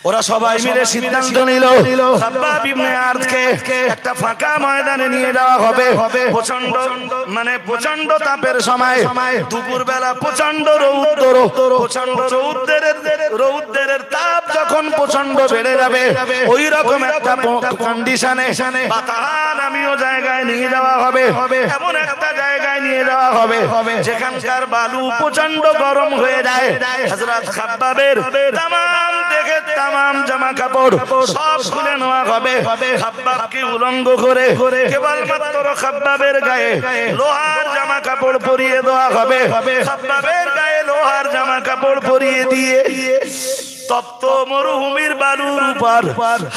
ওরা সবাই মিলে সিদ্ধান্ত নিল খাব্বাব ইবনে আরদকে একটা ফাঁকা ময়দানে নিয়ে যাওয়া হবে। প্রচন্ড তাপের সময়, দুপুর বেলা প্রচন্ড রৌদ্রের তাপ যখন প্রচন্ড বেড়ে যাবে, ওই রকম একটা কন্ডিশনে নামীয় জায়গায় নিয়ে যাওয়া হবে। এমন একটা জায়গায় নিয়ে যাওয়া হবে যেখানকার বালু প্রচন্ড গরম হয়ে যায়। হযরত খাব্বাবের তামাম জামা কাপড় সব খুলে নেওয়া হবে। খাব্বাবকে উলঙ্গ করে কেবলমাত্র খাব্বাবের গায়ে লোহার জামা কাপড় পরিয়ে দেওয়া হবে। খাব্বাবের গায়ে লোহার জামা কাপড় পরিয়ে দিয়ে তপ্ত মরুভূমির বালুর উপর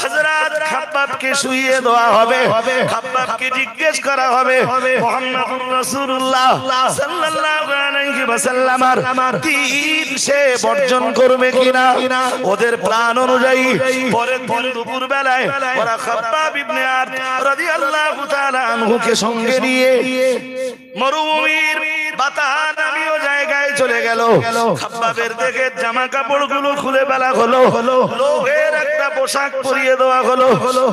হযরত খাব্বাবকে শুইয়ে দেওয়া হবে। খাব্বাবকে জিজ্ঞেস করা হবে মুহাম্মদুর রাসূলুল্লাহ সাল্লাল্লাহু আলাইহি ওয়াসাল্লামের দ্বীন সে বর্জন করবে কিনা। ওদের প্ল্যান অনুযায়ী পরের দিন দুপুর বেলায় ওরা খাব্বাব ইবনে আরদ রাদিয়াল্লাহু তাআলা আনহুকে সঙ্গে নিয়ে মরুভূমির বাতাহ নামীয় জায়গায় চলে গেল। খাব্বাবের দেখে জামা কাপড়গুলো খুলে ফেলা হলো, লোহের একটা পোশাক পরিয়ে দেওয়া হলো।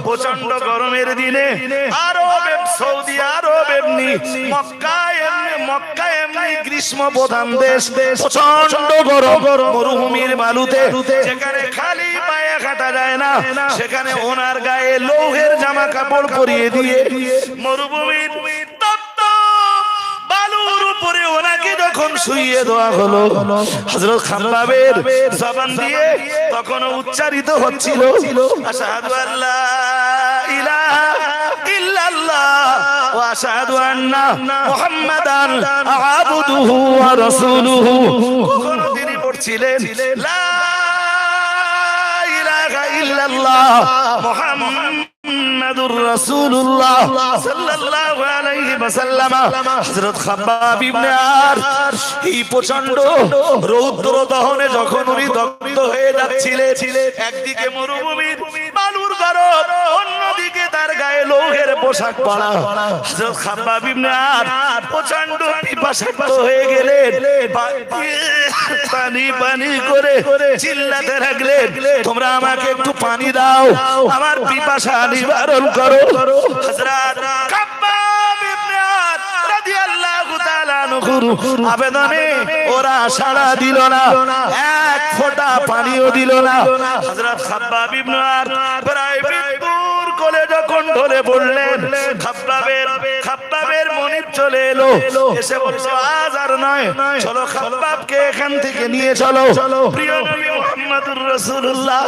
প্রচন্ড গরমের দিনে সৌদি আরব এমনি মক্কা এমনি গ্রীষ্ম প্রধান দেশ, প্রচন্ড গরম। মরুভূমির বালুতে যেখানে খালি পায়ে হাঁটা যায় না, সেখানে ওনার গায়ে লোহের জামা কাপড় পরিয়ে দিয়ে মরুভূমির বালুর উপরে ওনাকে যখন শুইয়ে দেওয়া হলো, হযরত খাব্বাবের জবান দিয়ে তখন উচ্চারিত হচ্ছিল আশহাদু আল্লা ইলাহা ইল্লাল্লাহ ওয়া আশহাদু আন্না মুহাম্মাদান আবদুহু ওয়া রাসূলুহু। কখন তিনি পড়ছিলেন লা ইলাহা ইল্লাল্লাহ মুহাম্মাদুর রাসূলুল্লাহ সাল্লাল্লাহু আলাইহি ওয়াসাল্লাম। হযরত খাব্বাব ইবনে আরদ এই প্রচন্ড রৌদ্র দহনে যখন উনি দগ্ধ হয়ে যাচ্ছিলেন, একদিকে মরুভূমির বালুর গরম, অন্যদিকে তার গায়ে লোহের পোশাক পরা। হযরত খাব্বাব ইবনে আরদ প্রচন্ড পিপাসার্ত হয়ে গেলেন, পানি করে চিল্লাতে লাগলেন, তোমরা আমাকে একটু পানি দাও, আমার পিপাসা নিবারণ করো। হযরত খাব্বাব ইবনে আরদ রাদিয়াল্লাহু তাআলা আনহুর আবেদনে ওরা সাড়া দিল না, এক ফোঁটা পানিও দিল না। হযরত খাব্বাব ইবনে আরদ প্রায় মৃত্যুর কোলে যখন ঢলে পড়লেন, খাব্বাবের মনিব চলে এলো, এসে বলল আজ আর নয়, চলো খাব্বাবকে এখান থেকে নিয়ে চলো। প্রিয় নবী মুহাম্মদুর রাসূলুল্লাহ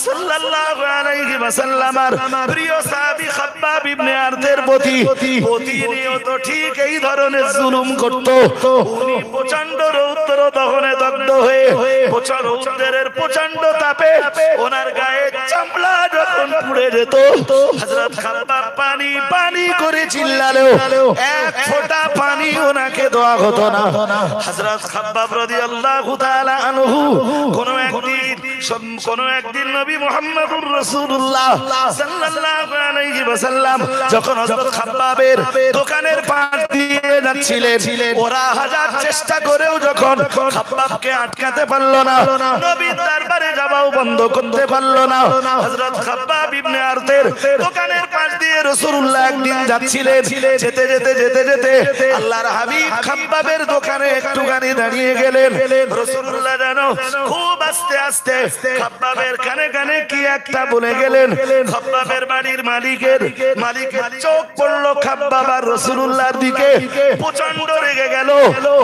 সাল্লাল্লাহু আলাইহি ওয়াসাল্লামের প্রিয় সাহাবী খাব্বাব ইবনে আরদের প্রতিনিয়ত ঠিক এই ধরনের জুলুম করত। উনি প্রচন্ড রৌদ্র দহনে দগ্ধ হয়ে রৌদ্রের প্রচন্ড তাপে ওনার গায়ে চামড়া যখন পুড়ে যেত, হযরত খাব্বাব পানি করে চিল্লালেও এক ফোঁটা পানি ওনাকে দেওয়া হতো না। হযরত খাব্বাব রাদিয়াল্লাহু তাআলা আনহু কোন একদিন নবী মুহাম্মদুর রাসূলুল্লাহ সাল্লাল্লাহু আলাইহি ওয়াসাল্লাম যখন হযরত খাব্বাবের দোকানের পাশ দিয়ে যাচ্ছিলেন, ওরা হাজার চেষ্টা করেও যখন খাব্বাবকে আটকাতে পারল না, নবীর দরবারে যাওয়াও বন্ধ করতে পারল না। হযরত খাব্বাব ইবনে আরদের দোকানের পাশ দিয়ে রাসূলুল্লাহ একদিন যাচ্ছিলেন, যেতে যেতে আল্লাহর হাবিব খাব্বাবের দোকানে একটুখানি দাঁড়িয়ে গেলেন। রাসূলুল্লাহ জানো খুব আস্তে আস্তে খাব্বাবের কানে কি একটা বলে গেলেন। খাব্বাবের বাড়ির মালিকের চোখ পড়লো খাব্বাব আর রাসূলুল্লাহর দিকে, প্রচন্ড রেগে গেল,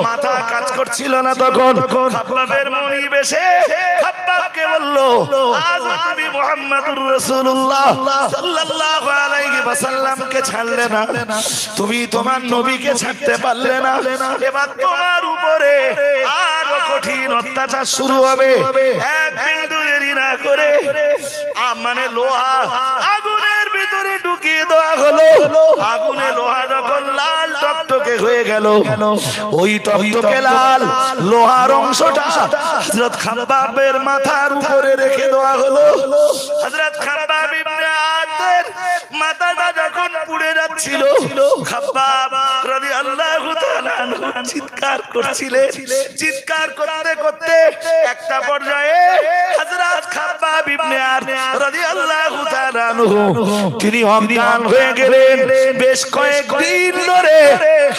মাথা কাজ করছিল না। তখন খাব্বাবের মনিব এসে খাব্বাবকে বলল, আজ নবী মুহাম্মদুর রাসূলুল্লাহ সাল্লাল্লাহু আলাইহি ওয়াসাল্লামকে ছাড়লে না, তুমি তোমার নবীকে ছাড়তে পারলে না, এবার তোমার উপরে আরো কঠিন অত্যাচার শুরু হবে। এক বিন্দু দেরি না করে লোহা আগুনের ভিতরে ঢুকিয়ে দেওয়া হলো। আগুনে লোহা যখন লাল টকটকে হয়ে গেল, ওই টকটকে লাল লোহার অংশটা হযরত খাব্বাবের মাথার উপরে রেখে দেওয়া হলো। হযরত খাব্বাব ইবনে আরদের মাথাটা যখন পুড়ে যাচ্ছিল, খাব্বাব রাদিয়াল্লাহু তাআলা আনহু চিৎকার করছিলেন। চিৎকার করতে করতে একটা পর্যায়ে হযরত হযরত খাব্বাব ইবনে আরত রাদিয়াল্লাহু তাআলা আনহু তিনি অজ্ঞান হয়ে গেলেন। বেশ কয়েকদিন ধরে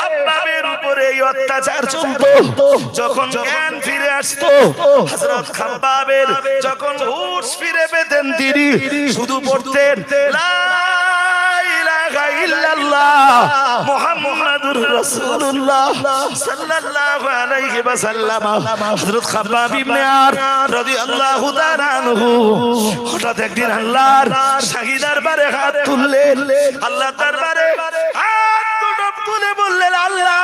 খাব্বাবের উপরে এই অত্যাচার চলতো। যখন জ্ঞান ফিরে আসতো, হযরত খাব্বাবের যখন হুঁশ ফিরে পেতেন, তিনি শুধু পড়তেন লা ইলাহা ইল্লাল্লাহ মুহাম্মাদুর রাসূলুল্লাহ সাল্লাল্লাহু আলাইহি ওয়াসাল্লাম। হযরত খাব্বাব ইবনে আরত রাদিয়াল্লাহু তাআলা আনহু হঠাৎ একদিন আল্লাহর শাহী দরবারে হাত তুললেন। আল্লাহ দরবারে হাত তুলে বললেন, আল্লাহ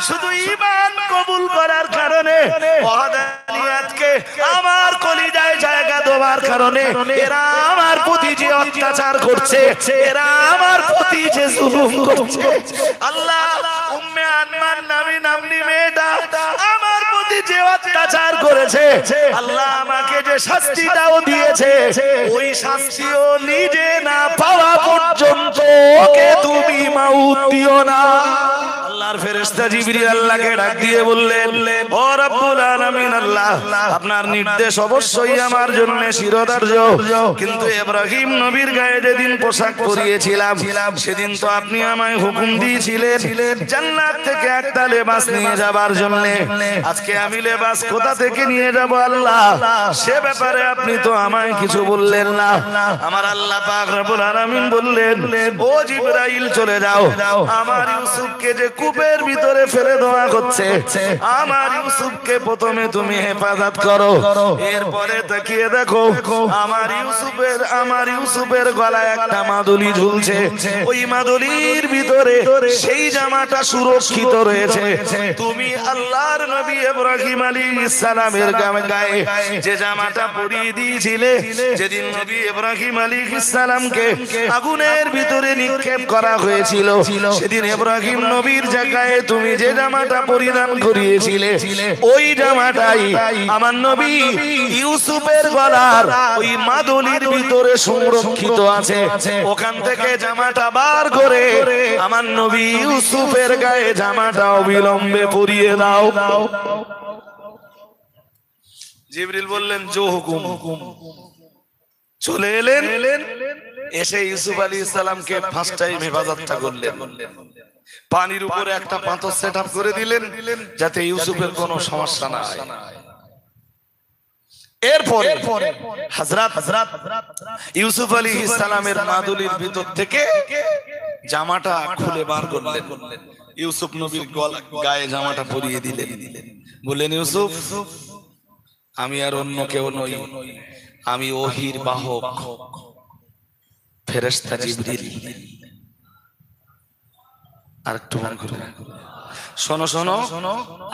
শুধু ঈমান কবুল করার কারণে ওয়াহদানিয়াতকে আমার কলিজায় জায়গা দেওয়ার কারণে এরা আমার প্রতি যে অত্যাচার করছে, এরা আমার প্রতি যে জুলুম করছে, আল্লাহ উম্মে আনমান নামনি মেয়েটা আমার প্রতি যে অত্যাচার করেছে, আল্লাহ আমাকে যে শাস্তিটাও দিয়েছে, ওই শাস্তিও নিজে না পাওয়া পর্যন্ত ওকে তুমি মাউত দিও না। আল্লাহর ফেরেশতা জিবরিল আল্লাহকে ডাক দিয়ে বললেন, ও রব্বুল আলামিন আল্লাহ, আপনার নির্দেশ অবশ্যই আমার জন্য শিরোধার্য, কিন্তু ইব্রাহিম নবীর গায়ে যেদিন পোশাক পরিয়েছিলাম সেদিন তো আপনি আমায় হুকুম দিয়েছিলেন জান্নাত থেকে একটা লেবাস নিয়ে যাবার জন্য। আজকে আমি লেবাস কোথা থেকে নিয়ে যাব আল্লাহ, সে ব্যাপারে আপনি তো আমায় কিছু বললেন না। আমার আল্লাহ পাক রব্বুল আলামিন বললেন, ও জিবরাইল চলে যাও, আমার ইউসুফকে যে কূপের ভিতরে ফেলে দেওয়া হচ্ছে, আমার ইউসুফকে প্রথমে তুমি হেফাজত করো। এরপরে তাকিয়ে দেখো আমার ইউসুফের গলায় একটা মাদুলি ঝুলছে, ওই মাদুলির ভিতরে সেই জামাটা সুরক্ষিত রয়েছে। তুমি আল্লাহর নবী ইব্রাহিম আলাইহিস সালামের গায়ে যে জামাটা পরিয়ে দিয়েছিলে, যেদিন নবী ইব্রাহিম আলাইহিস সালামকে আগুনের ভিতরে নিক্ষেপ করা হয়েছিল, সেদিন ইব্রাহিম নবীর জায়গায় তুমি যে জামাটা পরিধান করিয়েছিলে, ওই জামাটাই আমার নবী ইউসুফের গলার ওই মাদুলির ভিতরে সংরক্ষিত আছে। ওখান থেকে জামাটা বার করে আমার নবী ইউসুফের গায়ে জামাটা অবিলম্বে পরিয়ে দাও। জিবরিল বললেন, জো হুকুম। চলে এলেন, এসে ইউসুফ আলাইহিস সালামকে ফার্স্ট টাইম হেফাজতটা করলেন। পানির উপরে একটা পাথর সেটআপ করে দিলেন যাতে ইউসুফের কোনো সমস্যা না হয়। এরপরে হযরত ইউসুফ আলাইহিস সালামের মাদুলির ভিতর থেকে জামাটা খুলে বার করলেন। ইউসুফ নবীর গায়ে জামাটা পরিয়ে দিলেন। বললেন, ইউসুফ, আমি আর অন্য কেউ নই, আমি ওহীর বাহক ফেরেশতা জিবরিল। আর একটু মন করে শোনো শোনো,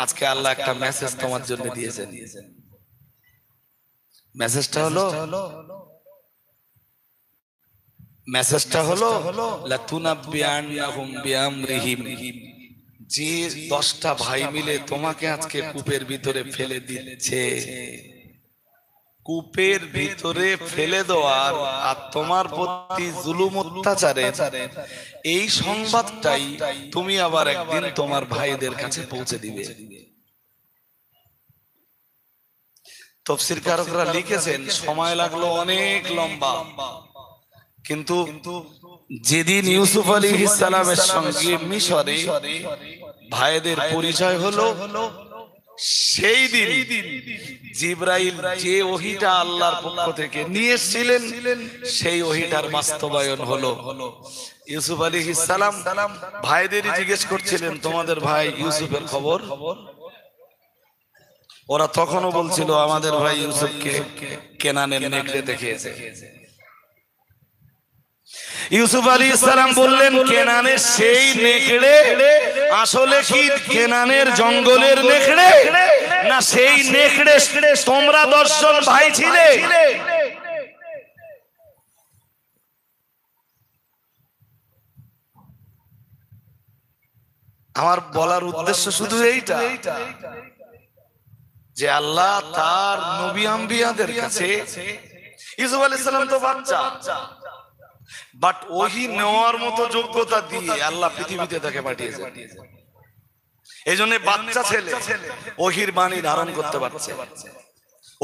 আজকে আল্লাহ একটা মেসেজ তোমার জন্য দিয়েছেন। মেসেজটা হলো লাতুনাব্বিআন্নাহুম বিআমরিহিম, যে 10টা ভাই মিলে তোমাকে আজকে কূপের ভিতরে ফেলে দিচ্ছে, কূপের ভিতরে ফেলে দেওয়ার আর তোমার প্রতি জুলুম অত্যাচারের এই সংবাদটাই তুমি আবার একদিন তোমার ভাইদের কাছে পৌঁছে দিবে। তাফসীরকারকরা লিখেছেন সময় লাগলো অনেক লম্বা, কিন্তু যেদিন ইউসুফ আলাইহিস সালামের সঙ্গে মিশরে ভাইদের পরিচয় হলো, সেই দিন জিবরাইল যে ওহীটা আল্লাহর পক্ষ থেকে নিয়ে এসেছিলেন সেই ওহীটার বাস্তবায়ন হলো। ইউসুফ আলাইহিস সালাম ভাইদের জিজ্ঞেস করছিলেন, তোমাদের ভাই ইউসুফের খবর? ওরা তখনও বলছিল, আমাদের ভাই ইউসুফকে কেনানের নেকড়ে দেখেছে। ইউসুফ আলাইহিস সালাম বললেন, কেনানের সেই নেকড়ে আসলে কি কেনানের জঙ্গলের নেকড়ে, না সেই নেকড়ে তোমরা 10 জন ভাই ছিলে? আমার বলার উদ্দেশ্য শুধু এইটা যে আল্লাহ তার নবী আম্বিয়াদের কাছে, ইউসুফ আলাইহিস সালাম তো বাচ্চা, বাট ওহী নেওয়ার মতো যোগ্যতা দিয়ে আল্লাহ পৃথিবীতে তাকে পাঠিয়েছেন। এই জন্য বাচ্চা ছেলে ওহীর বাণী ধারণ করতে পারছে।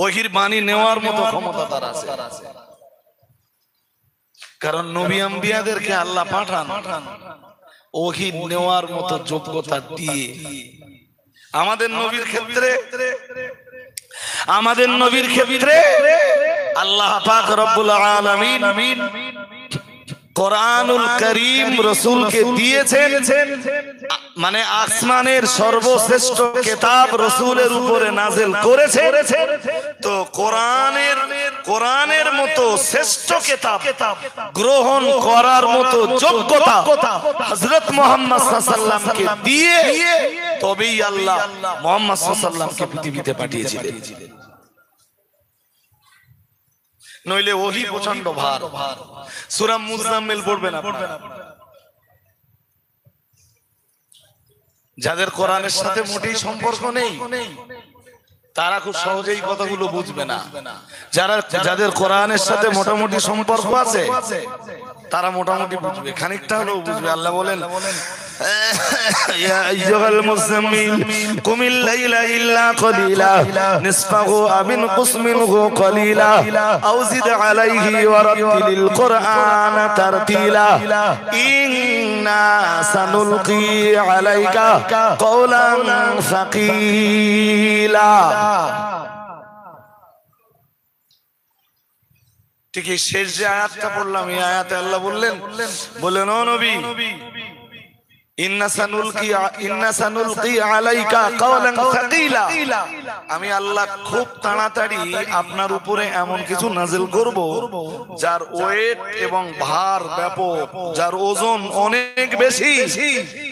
ওহির বাণী নেওয়ার মতো ক্ষমতা তার আছে। কারণ নবী আম্বিয়াদেরকে আল্লাহ পাঠান ওহি নেওয়ার মতো যোগ্যতা দিয়ে। আমাদের নবীর ক্ষেত্রে আল্লাহ পাক রব্বুল আলামিন কোরআনুল কারীম রাসূলকে দিয়েছেন, মানে আসমানের সর্বশ্রেষ্ঠ কিতাব রাসূলের উপরে নাযিল করেছেন। তো কোরআনের মতো শ্রেষ্ঠ কিতাব গ্রহণ করার মতো যোগ্যতা হযরত মুহাম্মদ সাল্লাল্লাহু আলাইহি ওয়াসাল্লামকে দিয়ে তবেই আল্লাহ মুহাম্মদ সাল্লাল্লাহু আলাইহি ওয়াসাল্লামকে পৃথিবীতে পাঠিয়েছিলেন। নইলে ওহি প্রচন্ড ভার। সূরা মুজাম্মিল পড়বেন আপনারা, যাদের কোরআনের সাথে মোটেই সম্পর্ক নেই তারা খুব সহজেই কথাগুলো বুঝবে না। যাদের কোরআনের সাথে মোটামুটি সম্পর্ক আছে তারা মোটামুটি বুঝবে, খানিকটা হলেও বুঝবে। আল্লাহ বলেন ইয়া আইয়ুহাল মুযাম্মিল কুমিল লাইলা ইল্লা কলিলা নিসফাহু আও ইনকুস মিনহু কলিলা আও জিদ আলাইহি ওয়া রাত্তিলিল কুরআনা তারতিলা ইন্না সানুলকি আলাইকা কওলান সাকিলা। ঠিক এই শেষ যে আয়াতটা পড়লাম, এই আয়াতে আল্লাহ বললেন ও নবী, ইন্না সানুলকি আলাইকা কওলান সাকিলা, আমি আল্লাহ খুব তাড়াতাড়ি আপনার উপরে এমন কিছু নাযিল করব যার ওয়েট এবং ভার ব্যাপক, যার ওজন অনেক বেশি।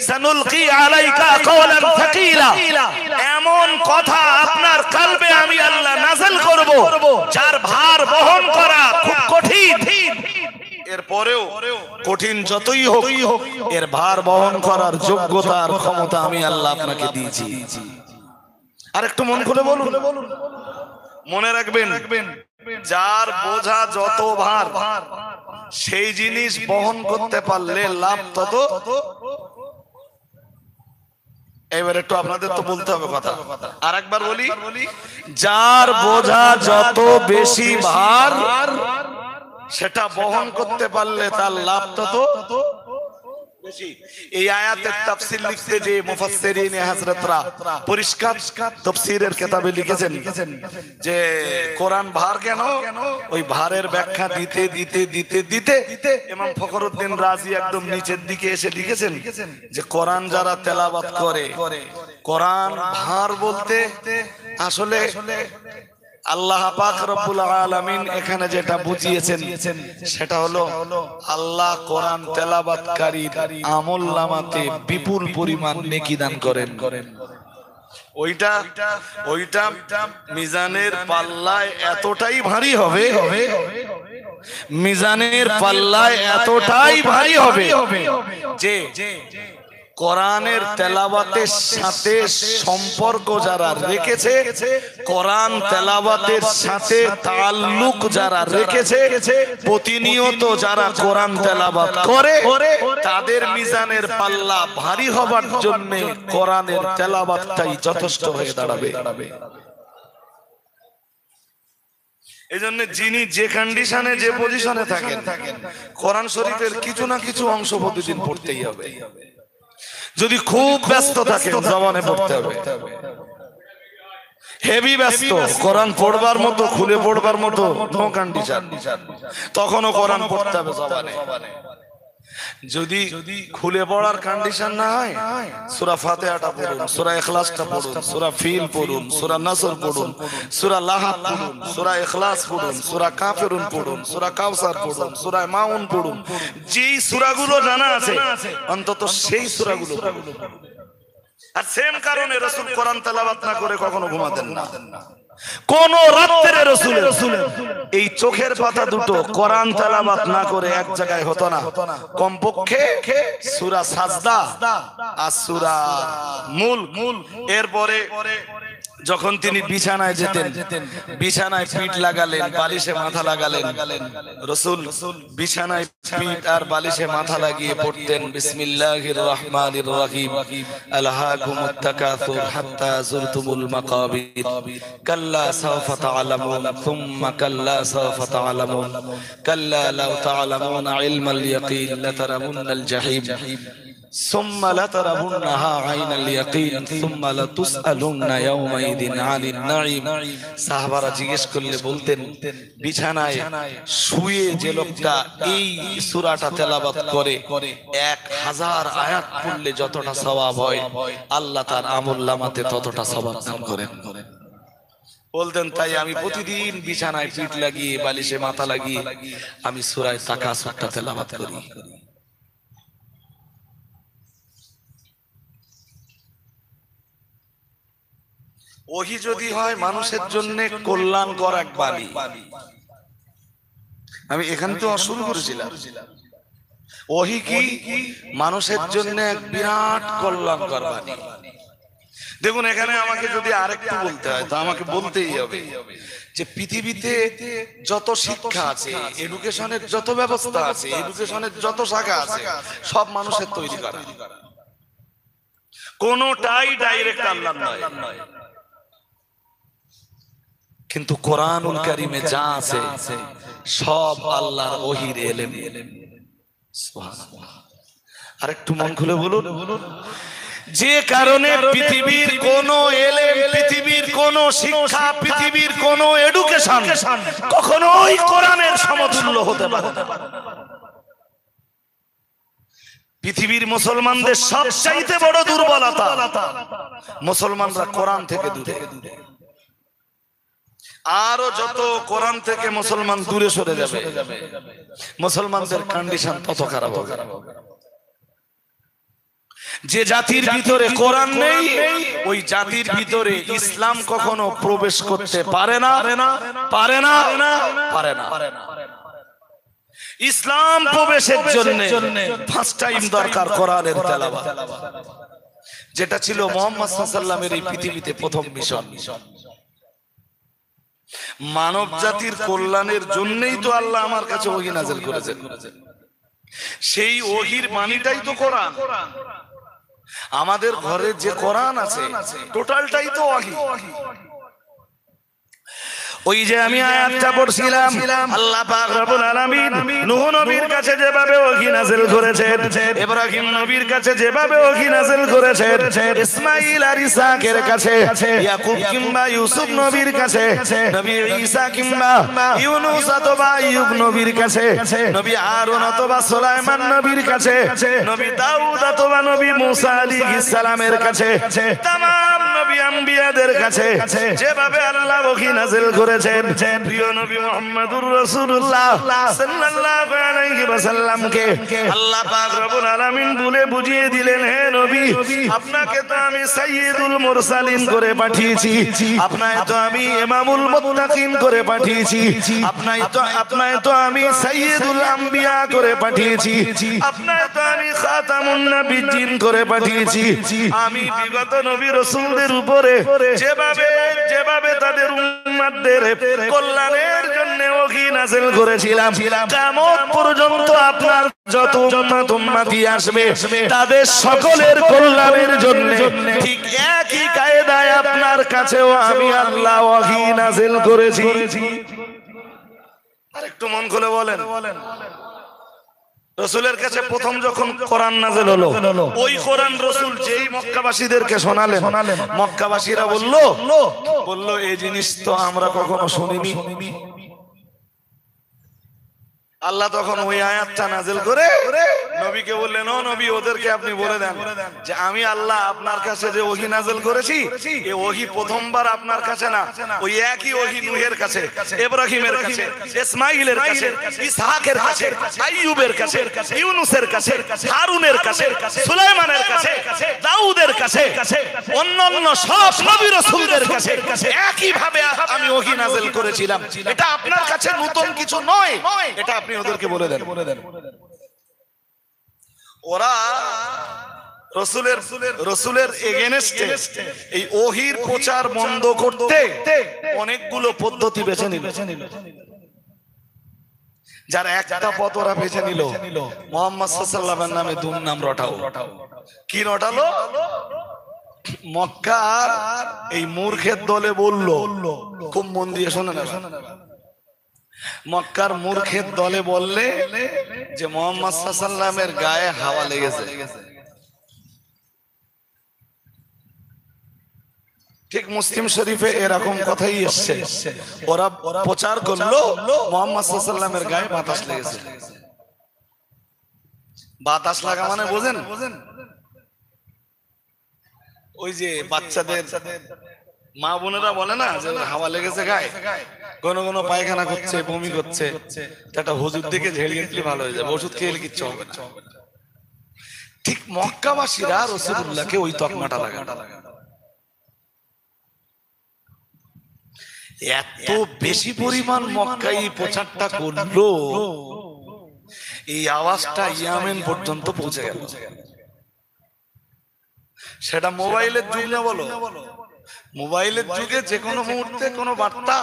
সানুলকি আলাইকা কওলান সাকিলা, এমন কথা আপনার কলবে আমি আল্লাহ নাযিল করব যার ভার বহন করা খুব কঠিন। এরপরেও কঠিন যতই হোক এর ভার বহন করার যোগ্যতা আর ক্ষমতা আমি আল্লাহ আপনাকে দিয়েছি। আর একটু মন খুলে বলুন, মনে রাখবেন যার বোঝা যত ভার সেই জিনিস বহন করতে পারলে লাভ তত। এবার একটু আপনাদের তো বলতে হবে কথা, আর একবার বলি, যার বোঝা যত বেশি ভার সেটা বহন করতে পারলে তার লাভ তত বেশি। এই আয়াতের তাফসীর লিখতে যে মুফাসসিরিনে হযরতরা পরিষ্কার তাফসীরের কিতাবে লিখেছেন যে কোরআন ভার কেন, ওই ভারের ব্যাখ্যা দিতে দিতে দিতে দিতে ইমাম ফখরুদ্দিন রাজি একদম নিচের দিকে এসে লিখেছেন যে কোরআন যারা তেলাওয়াত করে, কোরআন ভার বলতে আসলে আল্লাহ পাক রব্বুল আলামিন এখানে যেটা বুঝিয়েছেন সেটা হলো আল্লাহ কোরআন তেলাওয়াতকারীর আমলনামাতে বিপুল পরিমাণ নেকি দান করেন। ওইটা মিজানের পাল্লায় এতটাই ভারী হবে, মিজানের পাল্লায় এতটাই ভারী হবে যে কোরআনের তেলাওয়াতের সাথে সম্পর্ক যারা রেখেছে, কোরআন তেলাওয়াতের সাথে তাআল্লুক যারা রেখেছে, প্রতিনিয়ত যারা কোরআন তেলাওয়াত করে, তাদের মিজানের পাল্লা ভারী হবার জন্য কোরআনের তেলাওয়াতটাই যথেষ্ট হয়ে দাঁড়াবে। এজন্য যিনি যে কন্ডিশনে যে পজিশনে থাকেন, কোরআন শরীফের কিছু না কিছু অংশ প্রতিদিন পড়তেই হবে। যদি খুব ব্যস্ত থাকেন জবানে পড়তে হবে, হেভি ব্যস্ত কোরআন পড়বার মতো খুলে পড়বার মতো নো কন্ডিশন, তখনও কোরআন পড়তে হবে জবানে। যদি খুলে পড়ার কন্ডিশন না হয় সূরা ফাতিহাটা পড়ুন, সূরা ইখলাসটা পড়ুন, সূরা ফিল পড়ুন, সূরা নাসর পড়ুন, সূরা লাহাব পড়ুন, সূরা ইখলাস পড়ুন, সূরা কাফিরুন পড়ুন, সূরা কাউসার পড়ুন, সূরা মাউন পড়ুন। যেই সূরাগুলো জানা আছে অন্তত সেই সূরাগুলো পড়ুন। আর সেম কারণে রাসূল কোরআন তেলাওয়াত না করে কখনো ঘুমাতেন না। কোন রাত্রে রাসূলের এই চোখের পাতা দুটো কোরআন তেলাওয়াত না করে এক জায়গায় হতো না। কমপক্ষে সূরা সাজদা আর সূরা মুলক, এরপরে যখন তিনি বিছানায় যেতেন, বিছানায় পিঠ লাগালেন, বালিশে মাথা লাগালেন, রাসূল বিছানায় পিঠ আর বালিশে মাথা লাগিয়ে পড়তেন বিসমিল্লাহির রহমানির রহিম আলহাকুমুত তাকাসুর হাত্তা যুরতুমুল মাকাবির কাল্লা সাওফা তা'লামুন সুম্মা কাল্লা সাওফা তা'লামুন কাল্লা লাউ তা'লামুনা ইলমাল ইয়াকিন লাতারামুন্নাল জাহিম ثم لترونها عين اليقين ثم لتسألن يومئذ عن النعيم। সাহাবারা জিজ্ঞেস করলে বলতেন, বিছানায় শুয়ে যে লোকটা এই সূরাটা তেলাওয়াত করে 1000 আয়াত পড়লে যতটা সওয়াব হয়, আল্লাহ তার আমলনামাতে ততটা সওয়াব দান করেন। বলতেন, তাই আমি প্রতিদিন বিছানায় পিঠ লাগিয়ে বালিশে মাথা লাগিয়ে আমি সূরা তাকাসুরটা তেলাওয়াত করি। ওহি যদি হয় মানুষের জন্য কল্যাণকর এক বাণী, আমি এখান তো শুরু করেছিলাম, ওহি কি মানুষের জন্য এক বিরাট কল্যাণকর বাণী। দেখুন, এখানে আমাকে যদি আরেকটু বলতে হয় তো আমাকে বলতেই হবে যে পৃথিবীতে যত শিক্ষা আছে, এডুকেশনের যত ব্যবস্থা আছে, এডুকেশনের যত শাখা আছে, সব মানুষের তৈরি করা, কোনটাই ডাইরেক্ট আল্লাহর নয়। কিন্তু কোরআনুল কারীমে যা আছে সব আল্লাহর ওহীর ইলম। সুবহানাল্লাহ। আরেকটু মন খুলে বলুন, যে কারণে পৃথিবীর কোন ইলম, পৃথিবীর কোন শিক্ষা, পৃথিবীর কোন এডুকেশন কখনোই কোরআনের সমতুল্য হতে পারে না। পৃথিবীর মুসলমানদের সবচাইতে বড় দুর্বলতা, মুসলমানরা কোরআন থেকে দূরে। আরো যত কোরআন থেকে মুসলমান দূরে সরে যাবে, মুসলমানদের কন্ডিশন তত খারাপ হবে। যে জাতির ভিতরে কোরআন নেই, ওই জাতির ভিতরে ইসলাম কখনো প্রবেশ করতে পারে না, পারে না, পারে না। ইসলাম প্রবেশের জন্য ফার্স্ট টাইম দরকার কোরআনের তেলাওয়াত, যেটা ছিল মুহাম্মদ সাল্লাল্লাহু আলাইহি ওয়াসাল্লামের এই পৃথিবীতে প্রথম মিশন। মানব জাতির কল্যাণের জন্যই তো আল্লাহ আমার কাছে ওহী নাযিল করেছেন। সেই ওহীর বাণীটাই তো কোরআন। আমাদের ঘরে যে কোরআন আছে টোটালটাই তো ওহী। ওই যে আমি আয়াতটা পড়ছিলাম, আল্লাহ পাক রব্বুল আলামিন নূহ নবীর কাছে যেভাবে ওহী নাযিল করেছেন, ইব্রাহিম নবীর কাছে যেভাবে ওহী নাযিল করেছেন, ইসমাঈল আর ইসহাকের কাছে, ইয়াকুব কিংবা ইউসুফ নবীর কাছে, নবী ঈসা কিংবা ইউনূস অথবা আইয়ুব নবীর কাছে, নবী হারুন অথবা সুলাইমান নবীর কাছে, নবী দাউদ অথবা নবী মূসা আলাইহিস সালামের কাছে, तमाम নবী আম্বিয়াদের কাছে যেভাবে আল্লাহ ওহী নাযিল করেছেন, প্রিয় নবী মুহাম্মদুর রাসূলুল্লাহ সাল্লাল্লাহু আলাইহি ওয়াসাল্লামকে আল্লাহ পাক রব্বুল আলামিন বলে বুঝিয়ে দিলেন, হে নবী, আপনাকে তো আমি সাইয়্যিদুল মুরসালিন করে পাঠিয়েছি, আপনাকে তো আমি ইমামুল মুত্তাকিন করে পাঠিয়েছি, আপনাকে তো আমি সাইয়্যিদুল আম্বিয়া করে পাঠিয়েছি, আপনাকে তো আমি খাতামুন নবিয়্যিন করে পাঠিয়েছি। আমি বিগত নবী রাসূলদের উপরে যেভাবে তাদের উম্মতদের কল্যাণের জন্য ওহী নাযিল করেছিলাম, কিয়ামত পর্যন্ত আপনার যত উম্মতি আসবে তাদের সকলের কল্যাণের জন্য ঠিক একই কায়দায় আপনার কাছেও আমি আল্লাহ ওহী নাযিল করেছি। আরেকটু মন খুলে বলেন, রাসূলের কাছে প্রথম যখন কোরআন নাযিল হলো, ওই কোরআন রাসূল যেই মক্কাবাসীদেরকে শোনালেন, মক্কাবাসীরা বলল এই জিনিস তো আমরা কখনো শুনিনি। আল্লাহ তখন ওই আয়াতটা নাযিল করে নবীকে বললেন, ও নবী, ওদেরকে আপনি বলে দেন যে আমি আল্লাহ আপনার কাছে যে ওহী নাযিল করেছি, এই ওহী প্রথমবার আপনার কাছে না, ওই একই ওহী নূহের কাছে, ইব্রাহিমের কাছে, ইসমাঈলের কাছে, ইসহাকের কাছে, আইয়ুবের কাছে, ইউনূসের কাছে, হারুনের কাছে, সুলাইমানের কাছে, দাউদের কাছে, অন্যান্য সব নবী রাসূলদের কাছে একই ভাবে আমি ওহী নাযিল করেছিলাম। এটা আপনার কাছে নতুন কিছু নয়, এটা আপনি ওদেরকে বলে দেন। ওরা রসুলের এগেনস্টে এই ওহির প্রচার বন্ধ করতে অনেকগুলো পদ্ধতি বেছে নিল। যারা একটা পথ ওরা বেছে নিল, মুহাম্মদ সাল্লাল্লাহু আলাইহি নামে দুর্নাম রটাও। কি রটালো? মক্কার এই মূর্খের দলে বলল, খুব মন দিয়ে শোনেন, মক্কার মূর্খের দলে বললে যে মুহাম্মদ সাল্লাল্লাহু আলাইহি ওয়াসাল্লামের গায়ে হাওয়া লেগেছে। ঠিক মুসলিম শরীফে এরকম কথাই এসছে। ওরা প্রচার করলো মুহাম্মদ সাল্লাল্লাহু আলাইহি ওয়াসাল্লামের গায়ে বাতাস লেগেছে। বাতাস লাগা মানে বোঝেন? ওই যে বাচ্চাদের মা বোনেরা বলে না যে হাওয়া লেগেছে গায়ে, কোন কোন পায়খানা করছে, বমি করছে, একটা হুজুর দিকে ঝেড়িয়ে দিলে ভালো হয়ে যাবে, ওষুধ খেয়ে কিচ্ছু হবে না। ঠিক মক্কাবাসীরা রাসূলুল্লাহকে ওই তকমাটা লাগানো। এত বেশি পরিমাণ মক্কায় প্রচারটা করলো, এই আওয়াজটা ইয়ামেন পর্যন্ত পৌঁছে গেল। সেটা মোবাইলের যুগ না বলো, মোবাইলের যুগে যে কোনো মুহূর্তে কোনো বার্তা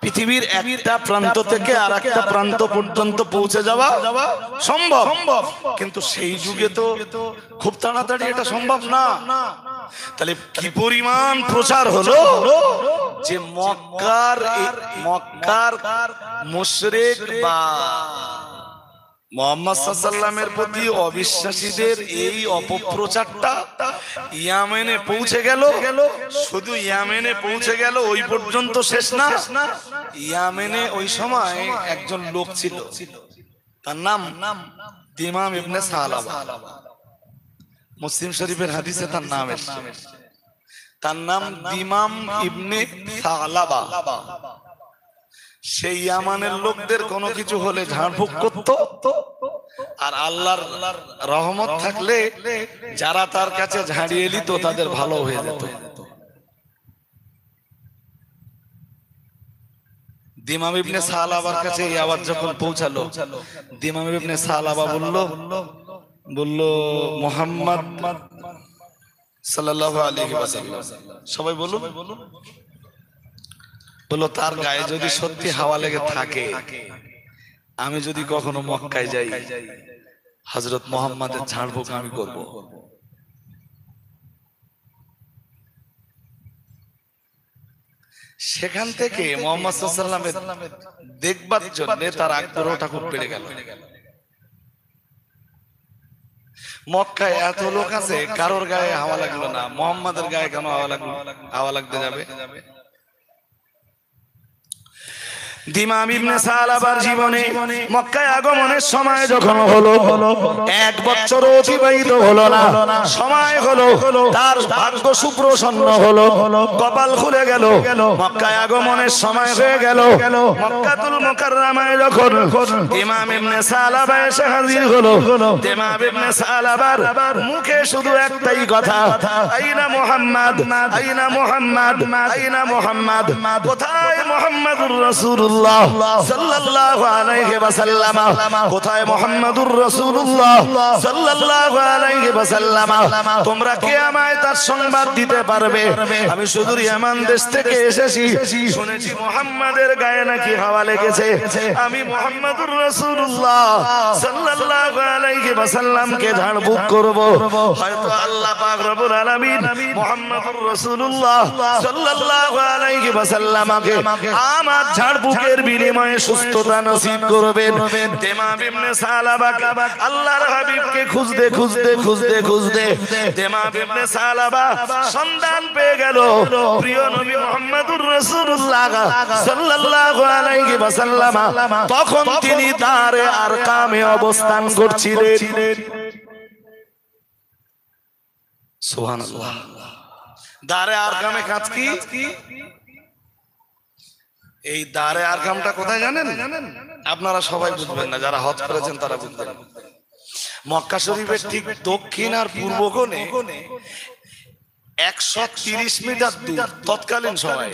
পৃথিবীর একটা প্রান্ত থেকে আর একটা প্রান্ত পর্যন্ত পৌঁছে যাওয়া সম্ভব, কিন্তু সেই যুগে তো খুব তাড়াতাড়ি এটা সম্ভব না। তাহলে কি পরিমাণ প্রচার হলো যে মক্কার মুশরিক বা মুহাম্মদ সাল্লাল্লাহু আলাইহি ওয়াসাল্লামের প্রতি অবিশ্বাসীদের এই অপপ্রচারটা ইয়ামেনে পৌঁছে গেল। শুধু ইয়ামেনে পৌঁছে গেল, ওই পর্যন্ত শেষ না। ইয়ামেনে ওই সময় একজন লোক ছিল, তার নাম দিমাম ইবনে সালাবা। মুসলিম শরীফের হাদিসে তার নাম এসেছে, তার নাম দিমাম ইবনে সালাবা। সেই ইয়ামানের লোকদের কোনো কিছু হলে ঝাড়ফুঁক করত, আর আল্লাহর রহমত থাকলে যারা তার কাছে ঝাড়িয়ে নিত তাদের ভালো হয়ে যেত। দিমাম ইবনে সালাবার কাছে এই আওয়াজ যখন পৌঁছালো, দিমাম ইবনে সালাবা বলল মুহাম্মদ সাল্লাল্লাহু আলাইহি ওয়াসাল্লাম, সবাই বলুন, বললো তার গায়ে যদি সত্যি হাওয়া লেগে থাকে, আমি যদি কখনো মক্কায় যাই, হযরত মুহাম্মাদের ঝাড়ফুঁক আমি করব। সেখান থেকে মুহাম্মদ সাল্লাল্লাহু আলাইহি ওয়াসাল্লামের দেখবার জন্য তার আগ্রহটা খুব বেড়ে গেল। মক্কায় এত লোক আছে, কারোর গায়ে হাওয়া লাগলো না, মুহাম্মাদের গায়ে কেন হাওয়া লাগতে যাবে? দিমাম ইবনে সালাবার জীবনে মক্কায় আগমনের সময় যখন হলো, 1 বছর অতিবাহিত হলো না, সময় হলো, তার ভাগ্য সুপ্রসন্ন হলো, কপাল খুলে গেল, মক্কায় আগমনের সময় হয়ে গেল। মক্কাতুল মুকাররমায় যখন দিমাম ইবনে সালাবা এসে হাজির হলো, দিমাম ইবনে সালাবার মুখে শুধু একটাই কথা, আইনা মুহাম্মদ, আইনা মুহাম্মদ, আইনা মুহাম্মদ, কোথায় মুহাম্মদুর রাসূলুল্লাহ সাল্লাল্লাহু আলাইহি ওয়াসাল্লাম, কোথায় মুহাম্মদুর রাসূলুল্লাহ সাল্লাল্লাহু আলাইহি ওয়াসাল্লাম? তোমরা কে আমায় তার সংবাদ দিতে পারবে? আমি শুধু ইয়ামান দেশ থেকে এসেছি, শুনেছি মুহাম্মাদের গায়ে নাকি হাওয়া লেগেছে। আমি মুহাম্মদুর রাসূলুল্লাহ সাল্লাল্লাহু আলাইহি ওয়াসাল্লামকে ঝাড়ফুঁক করব। হয়তো আল্লাহ পাক রব্বুল আলামিন মুহাম্মদুর রাসূলুল্লাহ সাল্লাল্লাহু আলাইহি ওয়াসাল্লামকে আমার ঝাড়ফুঁকের বিনিময়ে সুস্থতা নসিব করবেন। দিমাম ইবনে সালাবা আল্লাহর হাবিবকে খুঁজতে খুঁজতে খুঁজতে খুঁজতে দিমাম ইবনে সালাবা সন্ধান পেয়ে গেল প্রিয় নবী মুহাম্মদুর রাসূলুল্লাহ সাল্লাল্লাহু আলাইহি ওয়াসাল্লাম। তখন তিনি দারে আরকামে অবস্থান করছিলেন। সুবহানাল্লাহ। দারে আরকামে কাজ কি? এই দারে আরকামটা কোথায় জানেন? আপনারা সবাই বুঝবেন না, যারা হজ করেছেন তারা বুঝবেন। মক্কা শরীফের ঠিক দক্ষিণ আর পূর্ব কোণে 130 মিটার দূর তৎকালীন সময়ে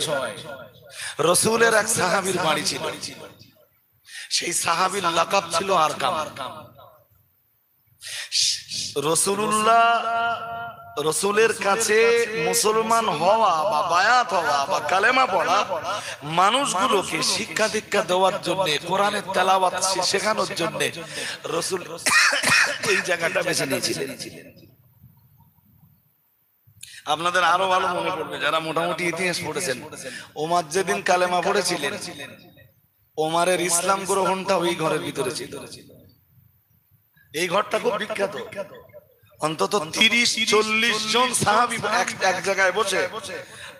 রাসূলের এক সাহাবীর বাড়ি ছিল। সেই সাহাবীর লাকাব ছিল আরকাম। রাসূলুল্লাহ রসুলের কাছে মুসলমান হওয়া বা বায়াত হওয়া বা কালেমা পড়া মানুষগুলোকে শিক্ষা দীক্ষা দেওয়ার জন্য, কোরআনের তেলাওয়াত শেখানোর জন্য রসুল এই জায়গাটা বেছে নিয়েছিলেন। আপনাদের আরো ভালো মনে পড়বে যারা মোটামুটি ইতিহাস পড়েছেন, ওমর যেদিন কালেমা পড়েছিলেন, ওমরের ইসলাম গ্রহণটা ওই ঘরের ভিতরে ছিল। এই ঘরটা খুব বিখ্যাত। অন্তত 30-40 জন সাহাবী এক জায়গায় বসে